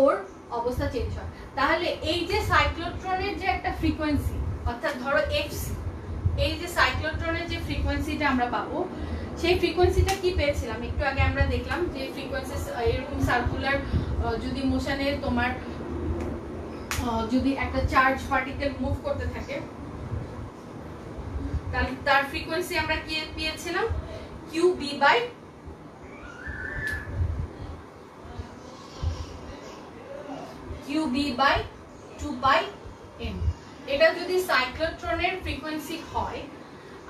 ওর অবস্থা চেঞ্জ হয়। তাহলে এই যে সাইক্লোট্রনের যে একটা ফ্রিকোয়েন্সি, অর্থাৎ ধরো এফসি, এই যে সাইক্লোট্রনের যে ফ্রিকোয়েন্সিটা আমরা পাবো, সেই ফ্রিকোয়েন্সিটা কি পেয়েছিলাম একটু আগে আমরা দেখলাম, যে ফ্রিকোয়েন্সি এরকম সার্কুলার যদি মোশনে তোমার যদি একটা চার্জ পার্টিকেল মুভ করতে থাকে, তাহলে তার ফ্রিকোয়েন্সি আমরা কি পেয়েছিলাম, QB বাই 2πm। এটা যদি সাইক্লোট্রনের ফ্রিকোয়েন্সি হয়,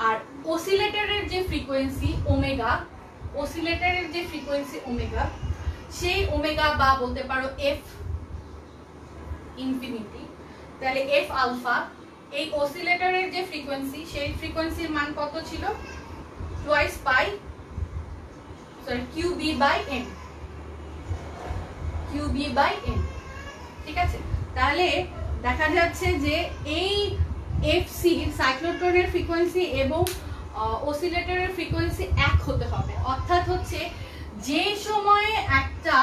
আর অসিলেটরের যে ফ্রিকোয়েন্সি ওমেগা, সেই ওমেগা বা বলতে পারো এফ ইনফিনিটি, তাহলে এফ আলফা, এই অসিলেটরের যে ফ্রিকোয়েন্সি, সেই ফ্রিকোয়েন্সির মান কত ছিল, QB বাই m, ঠিক আছে। তাহলে দেখা যাচ্ছে যে এই এফসি সাইক্লোট্রনের ফ্রিকোয়েন্সি এবং অসিলেটরের ফ্রিকোয়েন্সি এক হতে হবে। অর্থাৎ হচ্ছে যে সময়ে একটা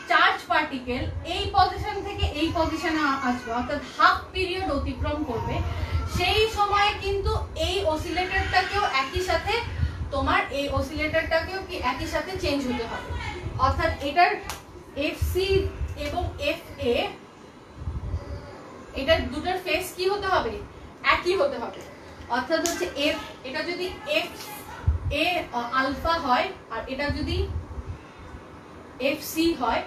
চার্জ পার্টিকেল এই পজিশন থেকে এই পজিশনে আসবে, অর্থাৎ হাফ পিরিয়ড অতিক্রম করবে, সেই সময়ে কিন্তু এই অসিলেটরটাকেও একই সাথে তোমার এই অসিলেটরটাকেও কি একই সাথে চেঞ্জ হতে হবে। অর্থাৎ এটার এফসি এবং এফএ এটার দুটোর ফেস কি হতে হবে, একই হতে হবে। অর্থাৎ হচ্ছে এফ, এটা যদি এফ এ আলফা হয় আর এটা যদি এফ সি হয়,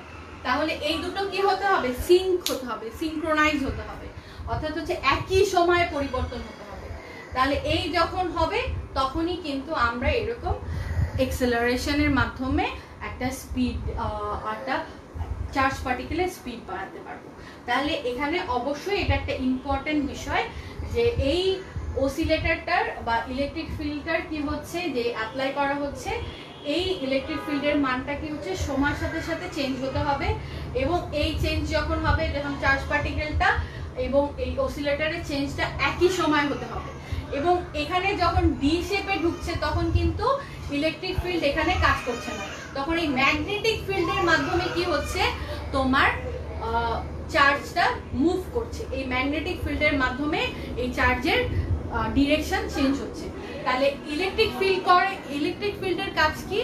তাহলে এই দুটো কি হতে হবে, সিঙ্ক হতে হবে, সিঙ্ক্রোনাইজ হতে হবে, অর্থাৎ হচ্ছে একই সময়ে পরিবর্তন হতে হবে। তাহলে এই যখন হবে তখনই কিন্তু আমরা এরকম এক্সেলারেশনের মাধ্যমে একটা স্পিড, একটা চার্জ পার্টিকেলের স্পিড বাড়াতে পারবো। তাহলে এখানে অবশ্যই এটা একটা ইম্পর্টেন্ট বিষয় যে এই অসিলেটরটার বা ইলেকট্রিক ফিল্ডটার কি হচ্ছে যে অ্যাপ্লাই করা হচ্ছে, এই ইলেকট্রিক ফিল্ডের মানটা কি হচ্ছে সময়ের সাথে সাথে চেঞ্জ হতে হবে, এবং এই চেঞ্জ যখন হবে, যখন চার্জ পার্টিকেলটা এবং এই অসিলেটরের চেঞ্জটা একই সময় হতে হবে। এবং এখানে যখন ডি শেপে ঢুকছে তখন কিন্তু ইলেকট্রিক ফিল্ড এখানে কাজ করছে না, তখন এই ম্যাগনেটিক ফিল্ডের মাধ্যমে কি হচ্ছে তোমার চার্জটা মুভ করছে, এই ম্যাগনেটিক ফিল্ডের মাধ্যমে এই চার্জের ডিরেকশন চেঞ্জ হচ্ছে। তাহলে ইলেকট্রিক ফিল্ডের কাজ কি,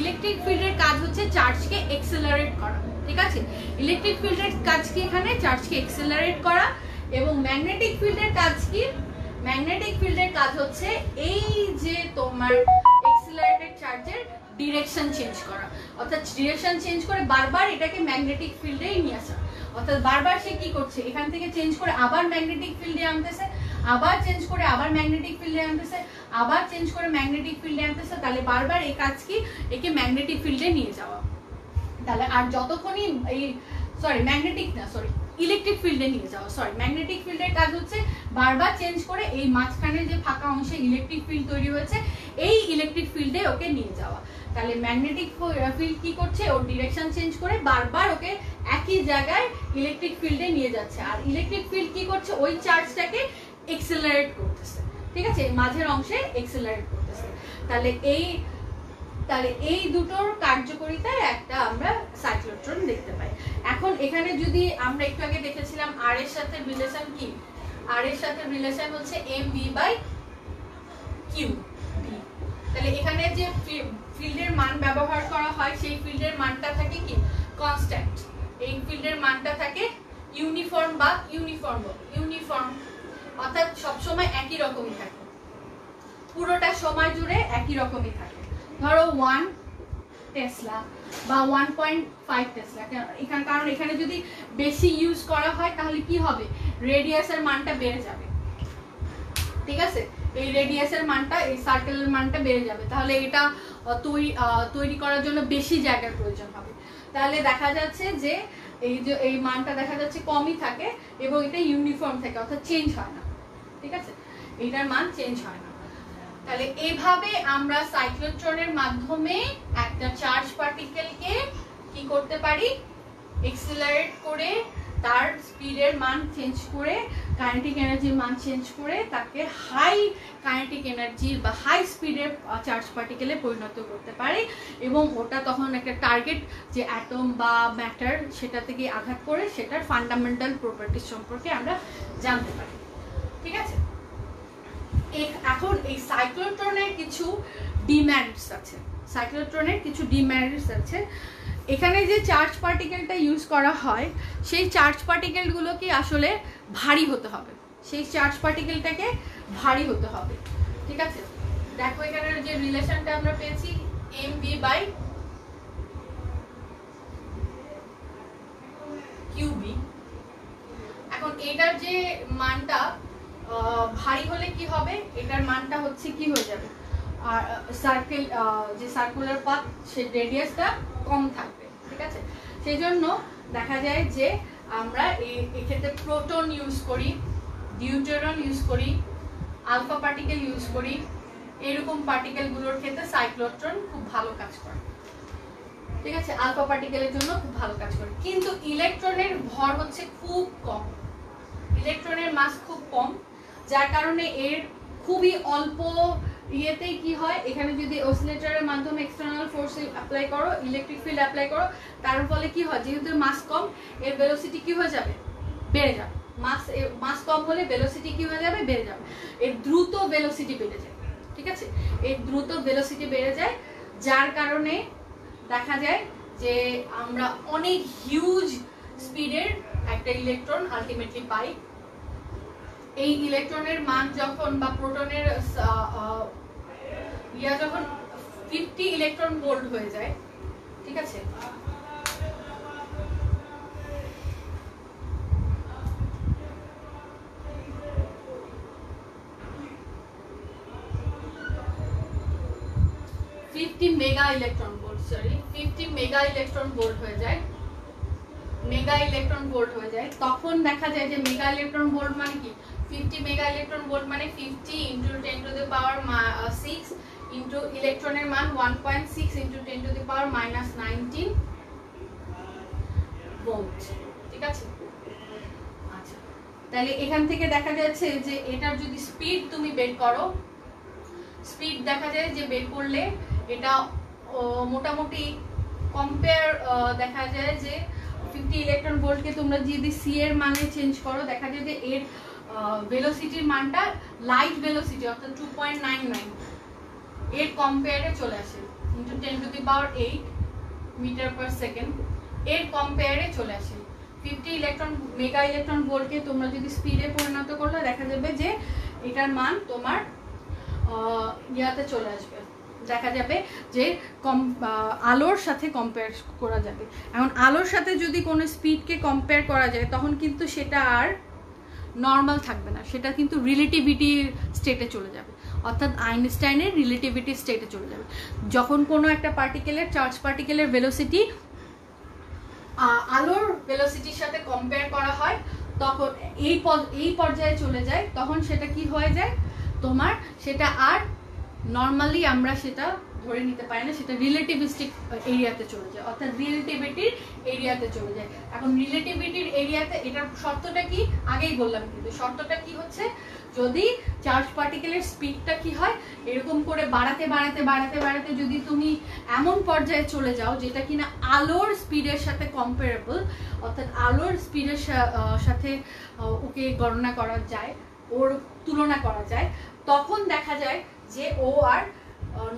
ইলেকট্রিক ফিল্ডের কাজ হচ্ছে চার্জকে এক্সেলারেট করা, ঠিক আছে। ইলেকট্রিক ফিল্ডের কাজ কি এখানে চার্জকে এক্সেলারেট করা, এবং ম্যাগনেটিক ফিল্ডের কাজ কি, ম্যাগনেটিক ফিল্ডের কাজ হচ্ছে এই যে তোমার এক্সেলারেটেড চার্জের ডিরেকশন চেঞ্জ করা, অর্থাৎ ডিরেকশন চেঞ্জ করে বারবার এটাকে ম্যাগনেটিক ফিল্ডেই নিয়ে আসা। অর্থাৎ বারবার সে কি করছে, এখান থেকে চেঞ্জ করে আবার ম্যাগনেটিক ফিল্ডে আনতেছে, আবার চেঞ্জ করে আবার ম্যাগনেটিক ফিল্ডে আনতেছে, আবার চেঞ্জ করে ম্যাগনেটিক ফিল্ডে আনতেছে। তাহলে বারবার এই কাজ কি, একে ম্যাগনেটিক ফিল্ডে নিয়ে যাওয়া। তাহলে আর যতক্ষণই এই ইলেকট্রিক ফিল্ডে নিয়ে যাওয়া, ম্যাগনেটিক ফিল্ডের কাজ হচ্ছে বারবার চেঞ্জ করে এই মাঝখানে যে ফাঁকা অংশে ইলেকট্রিক ফিল্ড তৈরি হয়েছে এই ইলেকট্রিক ফিল্ডে ওকে নিয়ে যাওয়া। তাহলে ম্যাগনেটিক ফিল্ড কি করছে, ওর ডিরেকশন চেঞ্জ করে বারবার ওকে একই জায়গায় ইলেকট্রিক ফিল্ডে নিয়ে যাচ্ছে, আর ইলেকট্রিক ফিল্ড কি করছে, ওই চার্জটাকে এক্সেলারেট করতেছে, ঠিক আছে, মাঝের অংশে এক্সেলারেট করতেছে। তাহলে এই দুটোর কার্যকারিতায় একটা আমরা সাইক্লোট্রন দেখতে পাই। এখন এখানে যদি আমরা একটু আগে দেখেছিলাম আর এর সাথে রিলেশন কি, আর এর সাথে রিলেশন হচ্ছে mv/q। তাহলে এখানে যে ফিল্ডের মান ব্যবহার করা হয় সেই ফিল্ডের মানটা থাকে কি কনস্ট্যান্ট, এই ফিল্ডের মানটা থাকে ইউনিফর্ম বা ইউনিফর্ম, অর্থাৎ সবসময় একই রকমই থাকে, পুরোটা সময় জুড়ে একই রকমই থাকে। ধরো 1 টেসলা বা 1.5 টেসলা, কারণ এখানে যদি বেশি ইউজ করা হয় তাহলে কি হবে, রেডিয়াসের মানটা বেড়ে যাবে, ঠিক আছে, এই রেডিয়াসের মানটা, এই সার্কেলের মানটা বেড়ে যাবে, তাহলে এটা তৈরি করার জন্য বেশি জায়গার প্রয়োজন হবে। তাহলে দেখা যাচ্ছে যে এই মানটা দেখা যাচ্ছে কমই থাকে এবং এটা ইউনিফর্ম থাকে, অর্থাৎ চেঞ্জ হয় না, ঠিক আছে, এটার মান চেঞ্জ হয় না। তাহলে এইভাবে আমরা সাইক্লোট্রনের মাধ্যমে একটা চার্জ পার্টিকেলকে কি করতে পারি, এক্সেলারেট করে তার স্পিডের মান চেঞ্জ করে, কাইনেটিক এনার্জির মান চেঞ্জ করে তাকে হাই কাইনেটিক এনার্জির বা হাই স্পিডের চার্জ পার্টিকেলে পরিণত করতে পারে, এবং ওটা তখন একটা টার্গেট যে অ্যাটম বা ম্যাটার সেটা থেকে আঘাত করে সেটার ফান্ডামেন্টাল প্রপার্টিজ সম্পর্কে আমরা জানতে পারি, ঠিক আছে। এখন এই সাইক্লোট্রনের কিছু ডিমেরিটস আছে, এখানে যে চার্জ পার্টিকেলটা ইউজ করা হয় সেই চার্জ পার্টিকেলগুলোকে আসলে ভারী হতে হবে, সেই চার্জ পার্টিকেলটাকে ভারী হতে হবে, ঠিক আছে। দেখো এখানে যে রিলেশনটা আমরা পেয়েছি mv/qb। এখন এটার যে মানটা ভারী হলে কি হবে, এটার মানটা হচ্ছে কি হয়ে যাবে, আর যে সার্কুলার পাথ সে রেডিয়াসটা কম থাকবে, ঠিক আছে। সেই জন্য দেখা যায় যে আমরা এক্ষেত্রে প্রোটন ইউজ করি, ডিউটেরন ইউজ করি, আলফা পার্টিকেল ইউজ করি, এরকম পার্টিকেলগুলোর ক্ষেত্রে সাইক্লোট্রন খুব ভালো কাজ করে, ঠিক আছে, আলফা পার্টিকেলের জন্য খুব ভালো কাজ করে। কিন্তু ইলেকট্রনের ভর হচ্ছে খুব কম, ইলেকট্রনের মাস খুব কম, যার কারণে এর খুবই অল্প ইয়েতেই কি হয়, এখানে যদি অসিলেটরের মাধ্যমে এক্সটার্নাল ফোর্স অ্যাপ্লাই করো, ইলেকট্রিক ফিল্ড অ্যাপ্লাই করো, তার ফলে কি হয়, যেহেতু মাস কম, এর ভেলোসিটি কি হয়ে যাবে, বেড়ে যাবে। মাস কম হলে ভেলোসিটি কি হয়ে যাবে, বেড়ে যাবে। এর দ্রুত ভেলোসিটি বেড়ে যায়, ঠিক আছে, এর দ্রুত ভেলোসিটি বেড়ে যায়, যার কারণে দেখা যায় যে আমরা অনেক হিউজ স্পিডের একটা ইলেকট্রন আলটিমেটলি পাই। এই ইলেকট্রনের মান যখন বা প্রোটনের যখন 50 ইলেকট্রন ভোল্ট হয়ে যায়, ঠিক আছে, mega electron volt, sorry 50 mega electron volt হয়ে যায়, মেগা ইলেকট্রন ভোল্ট হয়ে যায়, তখন দেখা যায় যে মেগা ইলেকট্রন ভোল্ট মানে কি, 50 মেগা ইলেকট্রন ভোল্ট মানে 50 × 10 টু দি পাওয়ার 6 ইনটু ইলেকট্রনের মান 1.6 × 10 টু দি পাওয়ার -19 ভোল্ট, ঠিক আছে। আচ্ছা, তাহলে এখান থেকে দেখা যাচ্ছে যে এটার যদি স্পিড তুমি বের করো, স্পিড দেখা যায় যে বের করলে এটা মোটামুটি কম্পেয়ার দেখা যায় যে 50 ইলেকট্রন ভোল্টকে তোমরা যদি সি এর মানে চেঞ্জ করো, দেখা যায় যে এর ভেলোসিটির মানটা লাইট ভেলোসিটি অর্থাৎ 2.99 এর কম্পেয়ারে চলে আসে, into 10 to the power 8 metre per second, এর কম্পেয়ারে চলে আসে। 50 ইলেকট্রন মেগা ইলেকট্রন ভোল্টকে তোমরা যদি স্পিডে পরিণত করলে দেখা যাবে যে এটার মান তোমার ইয়াতে চলে আসবে, দেখা যাবে যে আলোর সাথে কম্পেয়ার করা যাবে। এখন আলোর সাথে যদি কোনো স্পিডকে কম্পেয়ার করা যায় তখন কিন্তু সেটা আর নর্মাল থাকবে না, সেটা কিন্তু রিলেটিভিটির স্টেটে চলে যাবে, অর্থাৎ আইনস্টাইনের রিলেটিভিটি স্টেটে চলে যাবে। যখন কোনো একটা পার্টিকেলের চার্জ পার্টিকেলের ভেলোসিটি আলোর ভেলোসিটির সাথে কম্পেয়ার করা হয়, তখন এই পর্যায়ে চলে যায়, তখন সেটা কি হয়ে যায়, তোমার সেটা আর নর্মালি আমরা সেটা ধরে নিতে পারি না, সেটা রিলেটিভিস্টিক এরিয়াতে চলে যায়, অর্থাৎ রিলেটিভিটির এরিয়াতে চলে যায়। এখন রিলেটিভিটির এরিয়াতে এটার শর্তটা কি, আগেই বললাম, কিন্তু শর্তটা কি হচ্ছে, যদি চার্জ পার্টিকেলের স্পিডটা কি হয়, এরকম করে বাড়াতে বাড়াতে বাড়াতে বাড়াতে যদি তুমি এমন পর্যায়ে চলে যাও যেটা কিনা আলোর স্পিডের সাথে কম্পারেবল, অর্থাৎ আলোর স্পিডের সাথে ওকে গণনা করা যায়, ওর তুলনা করা যায়, তখন দেখা যায় যে ও আর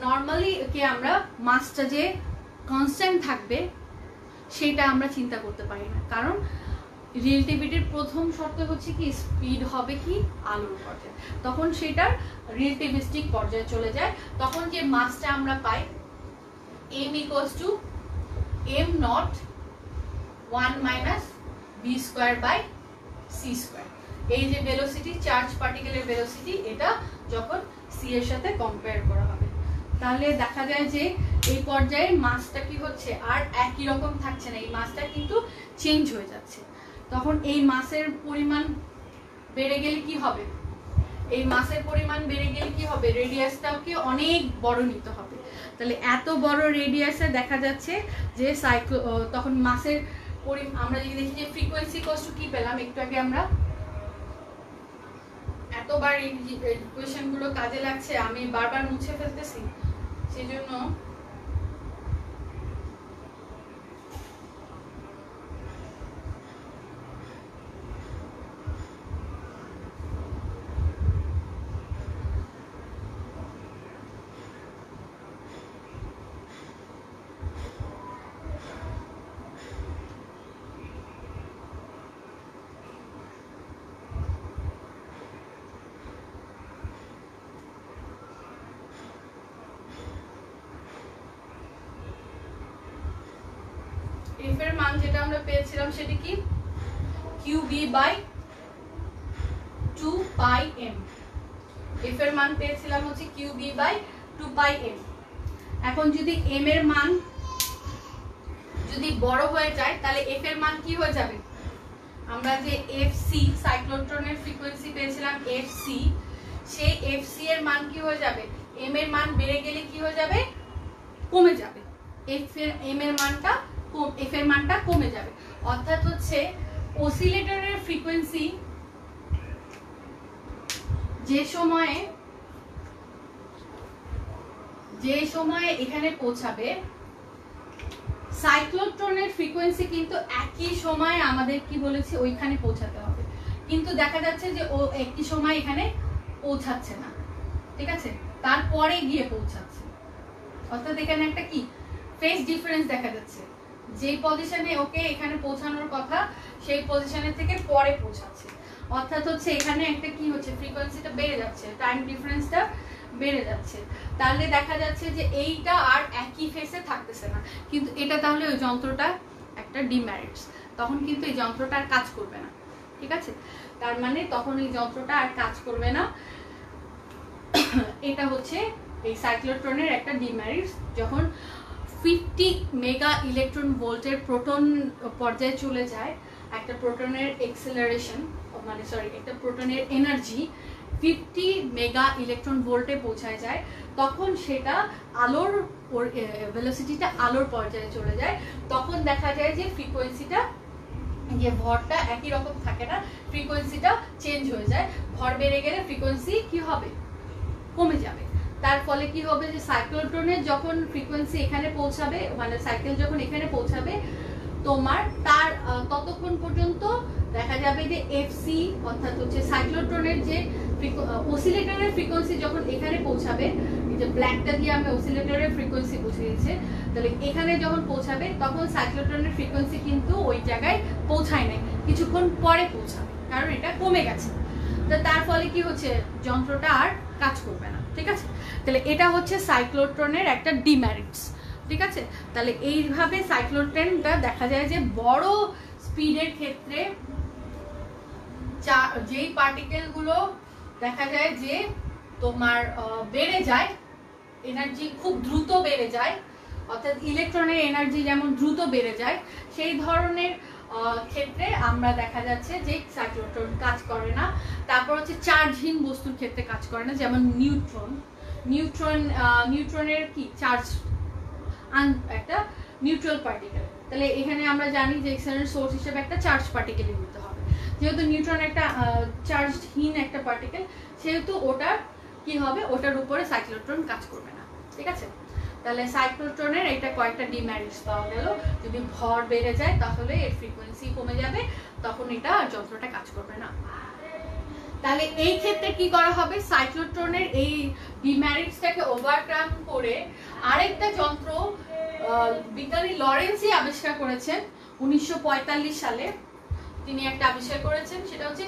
নর্মালি কে আমরা মাসটা যে কনস্ট্যান্ট থাকবে সেটা আমরা চিন্তা করতে পারি না, কারণ রিলেটিভিটির প্রথম শর্ত হচ্ছে কি, স্পিড হবে কি আলোর পর্যায়ে, তখন সেটার রিলেটিভিস্টিক পর্যায়ে চলে যায়, তখন যে মাসটা আমরা পাই m = m0 1 - v²/c², এই যে ভেলোসিটি, চার্জ পার্টিকেলের ভেলোসিটি, এটা যখন সি এর সাথে কম্পেয়ার করা হবে, তাহলে দেখা যায় যে এই পর্যায়ে মাসটা কি হচ্ছে, আর একই রকম থাকছে না, এই মাসটা কিন্তু চেঞ্জ হয়ে যাচ্ছে। তখন এই মাসের পরিমাণ বেড়ে গেলে কি হবে, এই মাসের পরিমাণ বেড়ে গেলে কি হবে, রেডিয়াসটাকে অনেক বড় নিতে হবে। তাহলে এত বড় রেডিয়াসে দেখা যাচ্ছে যে তখন মাসের আমরা যদি দেখি যে ফ্রিকোয়েন্সি কস্ট কি পেলাম একটু আগে, আমরা এতবার এই ইকুয়েশন গুলো কাজে লাগছে, আমি বারবার মুছে ফেলতেছি, সেজন্য f এর মান যেটা আমরা পেয়েছিলাম সেটা কি, qb/2πm, f এর মান পেয়েছিলাম হচ্ছে qb/2πm। এখন যদি m এর মান যদি বড় হয়ে যায় তাহলে f এর মান কি হয়ে যাবে, আমরা যে fc সাইক্লোট্রনের ফ্রিকোয়েন্সি পেয়েছিলাম fc, সেই fc এর মান কি হয়ে যাবে, m এর মান বেড়ে গেলে কি হয়ে যাবে, কমে যাবে, f এর মানটা কমে যাবে, অর্থাৎ হচ্ছে অসিলেটরের ফ্রিকোয়েন্সি যে সময়ে যে সময় এখানে পৌঁছাবে সাইক্লোট্রনের ফ্রিকোয়েন্সি কিন্তু একই সময় আমাদের কি বলেছে ওইখানে পৌঁছাতে হবে, কিন্তু দেখা যাচ্ছে যে ও একই সময় এখানে পৌঁছাচ্ছে না, ঠিক আছে, তারপরে গিয়ে পৌঁছাচ্ছে। অর্থাৎ এখানে একটা কি ফেজ ডিফারেন্স দেখা যাচ্ছে, যে পজিশনে ওকে এখানে পৌঁছানোর কথা সেই পজিশনের থেকে পরে পৌঁছাচ্ছে। অর্থাৎ হচ্ছে এখানে একটা কি হচ্ছে ফ্রিকোয়েন্সিটা বেড়ে যাচ্ছে, টাইম ডিফারেন্সটা বেড়ে যাচ্ছে। তাহলে দেখা যাচ্ছে যে এইটা আর একই ফেসে থাকতেছে না, কিন্তু এটা তাহলে ওই যন্ত্রটা একটা ডিমেরিটস, তখন কিন্তু এই যন্ত্রটা আর কাজ করবে না, ঠিক আছে। তার মানে তখন এই যন্ত্রটা আর কাজ করবে না, এটা হচ্ছে এই সাইক্লোট্রনের একটা ডিমেরিটস। যখন 50 মেগা ইলেকট্রন ভোল্টের প্রোটন পর্যায়ে চলে যায়, একটা প্রোটনের এক্সেলারেশন মানে সরি একটা প্রোটনের এনার্জি 50 মেগা ইলেকট্রন ভোল্টে পৌঁছায় যায়, তখন সেটা আলোর ভেলোসিটিটা আলোর পর্যায়ে চলে যায়। তখন দেখা যায় যে ফ্রিকোয়েন্সিটা যে ভরটা একই রকম থাকে না, ফ্রিকোয়েন্সিটা চেঞ্জ হয়ে যায়। ভর বেড়ে গেলে ফ্রিকোয়েন্সি কি হবে, কমে যাবে। তার ফলে কি হবে যে সাইক্লোট্রনের যখন ফ্রিকোয়েন্সি এখানে পৌঁছাবে মানে সাইকেল যখন এখানে পৌঁছাবে তোমার তার ততক্ষণ পর্যন্ত দেখা যাবে যে এফসি অর্থাৎ হচ্ছে সাইক্লোট্রনের যে অসিলেটরের ফ্রিকোয়েন্সি যখন এখানে পৌঁছাবে, এই যে ব্ল্যাকটা দিয়ে আমি অসিলেটরের ফ্রিকোয়েন্সি বুঝে দিয়েছি, তাহলে এখানে যখন পৌঁছাবে তখন সাইক্লোট্রনের ফ্রিকোয়েন্সি কিন্তু ওই জায়গায় পৌঁছায় নাই, কিছুক্ষণ পরে পৌঁছাবে, কারণ এটা কমে গেছে। তো তার ফলে কি হচ্ছে যন্ত্রটা আর কাজ করবে না, ঠিক আছে। তাহলে এটা হচ্ছে সাইক্লোট্রনের একটা ডিমেরিটস, ঠিক আছে। তাহলে এইভাবে সাইক্লোট্রনটা দেখা যায় যে বড় স্পিডের ক্ষেত্রে যেই পার্টিকেলগুলো দেখা যায় যে তোমার বেড়ে যায়, এনার্জি খুব দ্রুত বেড়ে যায়, অর্থাৎ ইলেকট্রনের এনার্জি যেমন দ্রুত বেড়ে যায়, সেই ধরনের ক্ষেত্রে আমরা দেখা যাচ্ছে যে সাইক্লোট্রন কাজ করে না। তারপর হচ্ছে চার্জহীন বস্তুর ক্ষেত্রে কাজ করে না, যেমন নিউট্রনের কি চার্জ একটা নিউট্রাল পার্টিকেল। তাহলে এখানে আমরা জানি যে এক্সটার্নাল সোর্স হিসেবে একটা চার্জ পার্টিকেলই নিতে হবে, যেহেতু নিউট্রন একটা চার্জহীন একটা পার্টিকেল, সেহেতু ওটার কি হবে, ওটার উপরে সাইক্লোট্রন কাজ করবে না, ঠিক আছে। তাহলে সাইক্লোট্রনের এটা কয়েকটা ডিমেরিটস পাওয়া গেল। যদি ভর বেড়ে যায় তাহলে এর ফ্রিকোয়েন্সি কমে যাবে, তখন এটা যন্ত্রটা কাজ করবে না। তাহলে এই ক্ষেত্রে কি করা হবে, সাইক্লোট্রনের এই ডিমেরিটসটাকে ওভারকাম করে আরেকটা যন্ত্র বিজ্ঞানী লরেন্সই আবিষ্কার করেছেন 1945 সালে। তিনি একটা আবিষ্কার করেছেন, সেটা হচ্ছে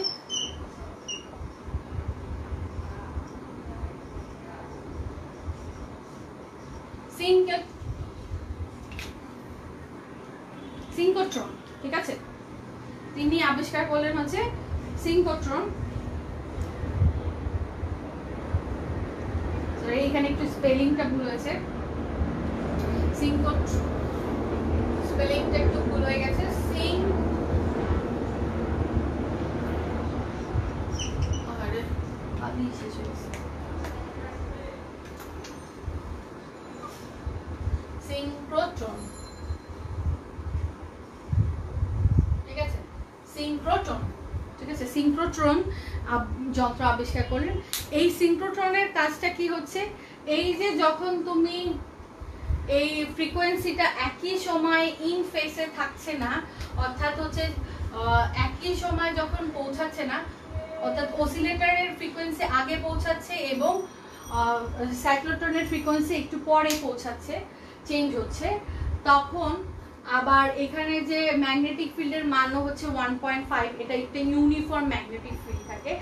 সিঙ্কোট্রন, ঠিক আছে। তিনি আবিষ্কার করলেন হচ্ছে সিঙ্কোট্রন। এইখানে একটু স্পেলিংটা ভুল হয়েছে, সিঙ্কোট্রন স্পেলিংটা একটু ভুল হয়ে গেছে, সিঙ্ক্রোট্রন, ঠিক আছে, সিঙ্ক্রোট্রন, ঠিক আছে। সিঙ্ক্রোট্রন যন্ত্র আবিষ্কার করলেন। এই সিঙ্ক্রোট্রনের কাজটা কি হচ্ছে, এই যে যখন তুমি এই ফ্রিকোয়েন্সিটা একই সময় ইন ফেসে থাকছে না, অর্থাৎ হচ্ছে একই সময় যখন পৌঁছাচ্ছে না, অর্থাৎ অসিলেটরের ফ্রিকোয়েন্সি আগে পৌঁছাচ্ছে এবং সাইক্লোট্রনের ফ্রিকোয়েন্সি একটু পরে পৌঁছাচ্ছে, চেঞ্জ হচ্ছে, তখন আবার এখানে যে ম্যাগনেটিক ফিল্ডের মানও হচ্ছে 1.5, এটা একটা ইউনিফর্ম ম্যাগনেটিক ফিল্ড থাকে।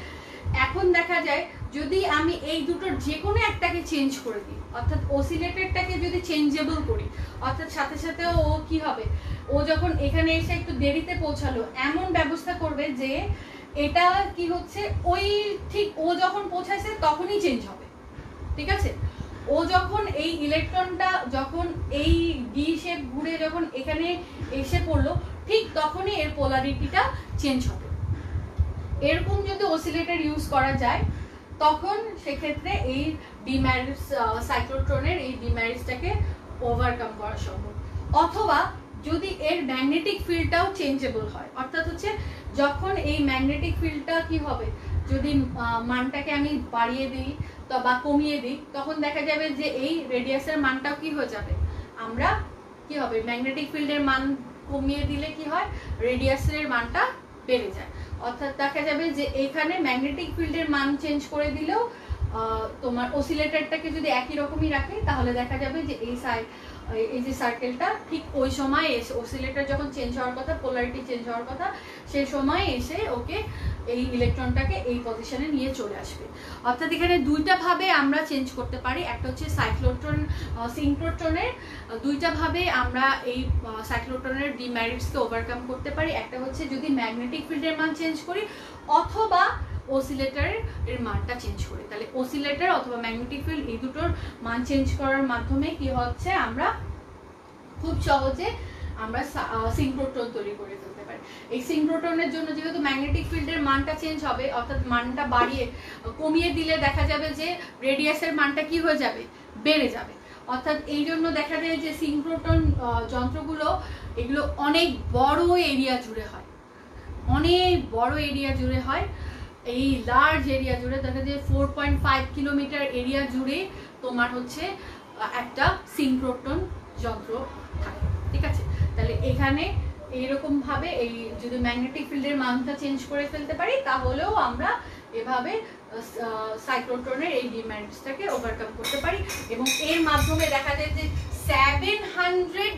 এখন দেখা যায় যদি আমি এই দুটোর যে কোনো একটাকে চেঞ্জ করে দিই, অর্থাৎ অসিলেটরটাকে যদি চেঞ্জেবল করি, অর্থাৎ সাথে সাথে ও কি হবে, ও যখন এখানে এসে একটু দেরিতে পৌঁছালো এমন ব্যবস্থা করবে যে এটা কি হচ্ছে ওই ঠিক ও যখন পৌঁছাচ্ছে তখনই চেঞ্জ হবে, ঠিক আছে। ও যখন এই ইলেকট্রনটা যখন এই ডি শেপ ঘুরে যখন এখানে এসে পড়লো, ঠিক তখনই এর পোলারিটিটা চেঞ্জ হবে। এরকম যদি অসিলেটর ইউজ করা যায় তখন সেক্ষেত্রে এই ডিমেরিটস সাইক্লোট্রনের এই ডিমেরিটসটাকে ওভারকাম করা সম্ভব। অথবা যদি এর ম্যাগনেটিক ফিল্ডটাও চেঞ্জেবল হয়, অর্থাৎ হচ্ছে যখন এই ম্যাগনেটিক ফিল্ডটা কি হবে, যদি মানটাকে আমি বাড়িয়ে দিই বা কমিয়ে দিই, তখন দেখা যাবে যে এই রেডিয়াসের মানটাও কি হয়ে যাবে, আমরা কি হবে ম্যাগনেটিক ফিল্ডের মান কমিয়ে দিলে কি হয়, রেডিয়াসের মানটা বেড়ে যায়। অর্থাৎ দেখা যাবে যে এখানে ম্যাগনেটিক ফিল্ডের মান চেঞ্জ করে দিলেও তোমার অসিলেটরটাকে যদি একই রকমই রাখে, তাহলে দেখা যাবে যে এই যে সার্কেলটা ঠিক ওই সময় এসে অসিলেটর যখন চেঞ্জ হওয়ার কথা, পোলারিটি চেঞ্জ হওয়ার কথা, সেই সময় এসে ওকে এই ইলেকট্রনটাকে এই পজিশনে নিয়ে চলে আসবে। অর্থাৎ এখানে দুইটা ভাবে আমরা চেঞ্জ করতে পারি। একটা হচ্ছে সাইক্লোট্রন সিনক্রোট্রনের, দুইটা ভাবে আমরা এই সাইক্লোট্রনের ডিমেরিটসকে ওভারকাম করতে পারি। একটা হচ্ছে যদি ম্যাগনেটিক ফিল্ডের মান চেঞ্জ করি, অথবা অসিলেটরের মানটা চেঞ্জ করি। তাহলে অসিলেটর অথবা ম্যাগনেটিক ফিল্ড এই দুটোর মান চেঞ্জ করার মাধ্যমে কি হচ্ছে, আমরা খুব সহজে আমরা সিনক্রোট্রন তৈরি করে ফেলতে পারি। এই সিনক্রোট্রনের জন্য যেহেতু ম্যাগনেটিক ফিল্ডের মানটা চেঞ্জ হবে, অর্থাৎ মানটা কমিয়ে দিলে দেখা যাবে যে রেডিয়াসের মানটা কি হয়ে যাবে, বেড়ে যাবে। অর্থাৎ এই জন্য দেখা যায় যে সিনক্রোট্রন যন্ত্রগুলো এগুলো অনেক বড় এরিয়া জুড়ে হয়, অনেক বড় এরিয়া জুড়ে হয়। এই লার্জ এরিয়া জুড়ে দেখা যায় 4.5 কিলোমিটার এরিয়া জুড়ে তোমার হচ্ছে একটা সিনক্রোট্রন যন্ত্র থাকে, ঠিক আছে। তাহলে এখানে এইরকম ভাবে এই যদি ম্যাগনেটিক ফিল্ডের মানটা চেঞ্জ করে ফেলতে পারি, তাহলেও আমরা এভাবে সাইক্লোট্রনের এই ডিমেরিটসটাকে ওভারকাম করতে পারি। এবং এর মাধ্যমে দেখা যায় যে 700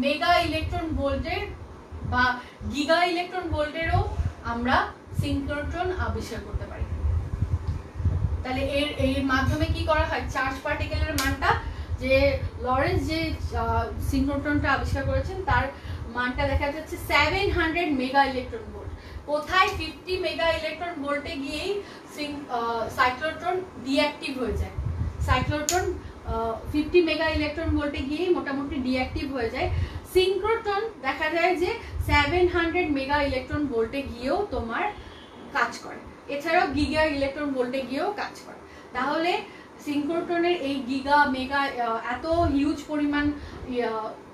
মেগা ইলেকট্রন ভোল্টের বা গিগা ইলেকট্রন ভোল্টেরও আমরা সিনক্রোট্রন আবিষ্কার করতে পারি। তাহলে এর মাধ্যমে কি করা হয়, চার্জ পার্টিকেলের মানটা, যে লরেন্স যে সিনক্রোট্রনটা আবিষ্কার করেছেন তার মানটা দেখা যাচ্ছে 700 মেগা ইলেকট্রন ভোল্ট। কোথায় 50 মেগা ইলেকট্রন ভোল্টে গিয়েই সাইক্লোট্রন ডিঅ্যাক্টিভ হয়ে যায়। সাইক্লোট্রন 50 মেগা ইলেকট্রন ভোল্টে গিয়েই মোটামুটি ডিঅ্যাক্টিভ হয়ে যায়। সিনক্রোট্রন দেখা যায় যে 700 মেগা ইলেকট্রন ভোল্টে গিয়েও তোমার কাজ করে, এছাড়াও গিগা ইলেকট্রন ভোল্টে গিয়েও কাজ করে। তাহলে সিনক্রোট্রনের এই গিগা মেগা এত হিউজ পরিমাণ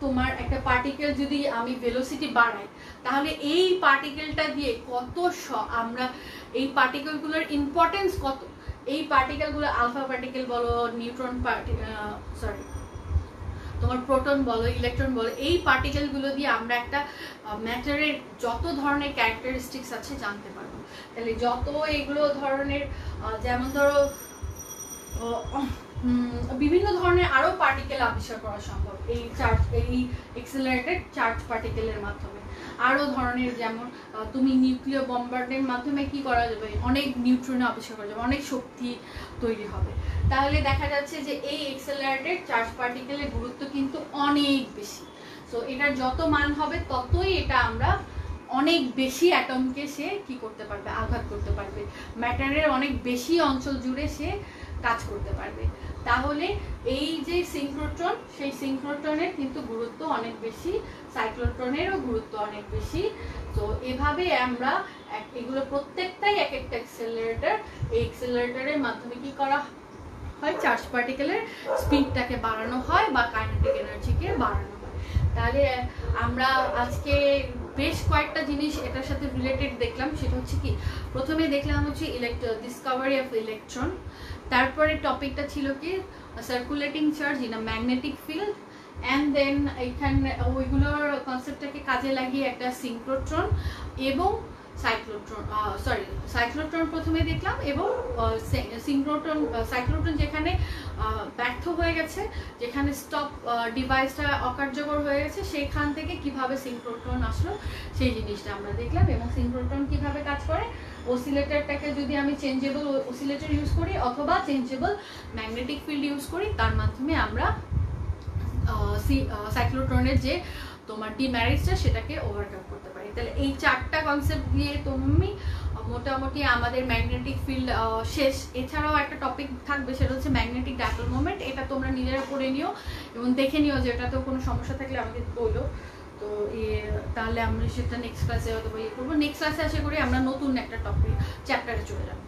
তোমার একটা পার্টিকেল যদি আমি ভেলোসিটি বাড়াই, তাহলে এই পার্টিকেলটা দিয়ে কত আমরা এই পার্টিকেলগুলোর ইম্পর্টেন্স কত, এই পার্টিকেলগুলো আলফা পার্টিকেল বলো, নিউট্রন তোমার প্রোটন বলো, ইলেকট্রন বলো, এই পার্টিকেলগুলো দিয়ে আমরা একটা ম্যাটারের যত ধরনের ক্যারেক্টারিস্টিক্স আছে জানতে পারবো। তাহলে যত এগুলো ধরনের যেমন ধরো বিভিন্ন ধরনের আরো পার্টিকেল আবিষ্কার করা সম্ভব এই এক্সেলারেটেড চার্জ পার্টিকেলের মাধ্যমে। আরো ধরনের যেমন তুমি নিউক্লিয়ার বম্বার্ডের মাধ্যমে কি করা যাবে, অনেক নিউট্রন আবিষ্কার করা যাবে, অনেক শক্তি তৈরি হবে। তাহলে দেখা যাচ্ছে যে এই এক্সেলারেটেড চার্জ পার্টিকেলের গুরুত্ব কিন্তু অনেক বেশি। সো এটার যত মান হবে ততই এটা আমরা অনেক বেশি অ্যাটমকে সে কি করতে পারবে, আঘাত করতে পারবে, ম্যাটারের অনেক বেশি অঞ্চল জুড়ে সে কাজ করতে পারবে। তাহলে এই যে সিনক্রোট্রন, সেই সিনক্রোট্রনের কিন্তু গুরুত্ব অনেক বেশি, সাইক্লোট্রনেরও গুরুত্ব অনেক বেশি। তো এভাবে আমরা এগুলো প্রত্যেকটাই এক একটা এক্সেলারেটর, এই এক্সেলারেটরের মাধ্যমে কি করা হয়, চার্জ পার্টিকেলের স্পিডটাকে বাড়ানো হয় বা কাইনেটিক এনার্জিকে বাড়ানো হয়। তাহলে আমরা আজকে বেশ কয়েকটা জিনিস এটার সাথে রিলেটেড দেখলাম। সেটা হচ্ছে কি, প্রথমে দেখলাম হচ্ছে ডিসকভারি অফ ইলেকট্রন, তারপরে টপিকটা ছিল কি circulating charge in a magnetic field, and then এইখানে ওইগুলোর কনসেপ্টটাকে কাজে লাগিয়ে একটা সিনক্রোট্রন এবং সাইক্লোট্রন প্রথমে দেখলাম, এবং সাইক্লোট্রন যেখানে ব্যর্থ হয়ে গেছে, যেখানে স্টপ ডিভাইসটা অকার্যকর হয়ে গেছে, সেখান থেকে কিভাবে সিনক্রোট্রন আসলো সেই জিনিসটা আমরা দেখলাম। এবং সিনক্রোট্রন কিভাবে কাজ করে, অসিলেটরটাকে যদি আমি চেঞ্জেবল অসিলেটর ইউজ করি অথবা চেঞ্জেবল ম্যাগনেটিক ফিল্ড ইউজ করি, তার মাধ্যমে আমরা সাইক্লোট্রনের যে তোমার ডিমেরিটসটা সেটাকে ওভারকাম করতে পারি। তাহলে এই চারটা কনসেপ্ট দিয়ে তুমি মোটামুটি আমাদের ম্যাগনেটিক ফিল্ড শেষ। এছাড়াও একটা টপিক থাকবে, সেটা হচ্ছে ম্যাগনেটিক ডাইপোল মোমেন্ট। এটা তোমরা নিজেরা পড়ে নিও এবং দেখে নিও যে এটাতেও কোনো সমস্যা থাকলে আমাকে বলো। তো তাহলে আমরা সেটা নেক্সট ক্লাসে হয়তো ইয়ে করবো। নেক্সট ক্লাসে আশা করি আমরা নতুন একটা টপিক চ্যাপ্টারে চলে যাবো,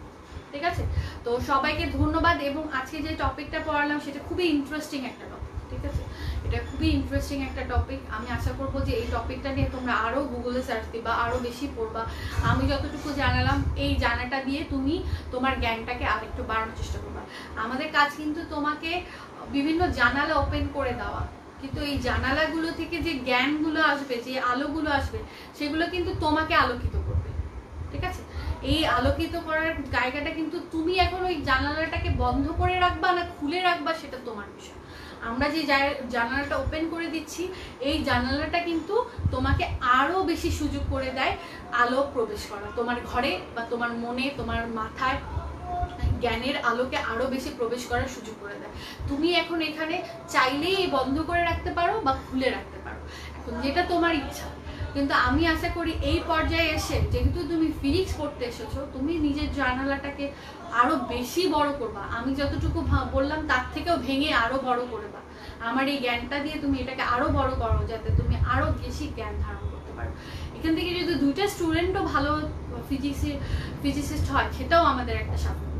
ঠিক আছে। তো সবাইকে ধন্যবাদ। এবং আজকে যে টপিকটা পড়ালাম সেটা খুবই ইন্টারেস্টিং একটা টপিক, ঠিক আছে। এটা এটা খুবই ইন্টারেস্টিং একটা টপিক। আমি আশা করবো যে এই টপিকটা নিয়ে তোমরা আরও গুগলে সার্চ দিবা, আরও বেশি পড়বা। আমি যতটুকু জানালাম এই জানাটা দিয়ে তুমি তোমার জ্ঞানটাকে আরেকটু বাড়ানোর চেষ্টা করবা। আমাদের কাজ কিন্তু তোমাকে বিভিন্ন জানালা ওপেন করে দেওয়া, কিন্তু এই জানালাগুলো থেকে যে জ্ঞানগুলো আসবে, যে আলোগুলো আসবে, সেগুলো কিন্তু তোমাকে আলোকিত করবে, ঠিক আছে? এই আলোকিত করার জায়গাটা কিন্তু তুমি এখন ওই জানালাটাকে বন্ধ করে রাখবা না খুলে রাখবা, সেটা তোমার বিষয়। আমরা যে জানালাটা ওপেন করে দিচ্ছি, এই জানালাটা কিন্তু তোমাকে আরো বেশি সুযোগ করে দেয় আলো প্রবেশ করা তোমার ঘরে বা তোমার মনে, তোমার মাথায়। জ্ঞানের আলোকে আরো বেশি প্রবেশ করার সুযোগ করে দেয়। তুমি এখন এখানে চাইলেই বন্ধ করে রাখতে পারো বা খুলে রাখতে পারো, এখন যেটা তোমার ইচ্ছা। কিন্তু আমি আশা করি এই পর্যায়ে এসে, যেহেতু তুমি ফিজিক্স পড়তে এসেছো, তুমি নিজের জানালাটাকে আরো বেশি বড় করবা। আমি যতটুকু বললাম তার থেকেও ভেঙে আরো বড় করবা। আমার এই জ্ঞানটা দিয়ে তুমি এটাকে আরো বড় করো, যাতে তুমি আরো বেশি জ্ঞান ধারণ করতে পারো। এখান থেকে যদি 2টা স্টুডেন্টও ভালো ফিজিসিস্ট হয়, সেটাও আমাদের একটা সাফল্য।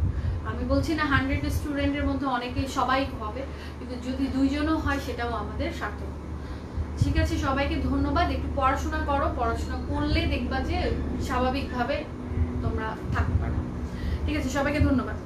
আমি বলছি না 100 স্টুডেন্টের মধ্যে অনেকেই সবাই হবে, কিন্তু যদি 2জনও হয় সেটাও আমাদের সার্থক। ঠিক আছে, সবাইকে ধন্যবাদ। একটু পড়াশোনা করো, পড়াশোনা করলে দেখবা যে স্বাভাবিকভাবে তোমরা থাকতে পারো। ঠিক আছে, সবাইকে ধন্যবাদ।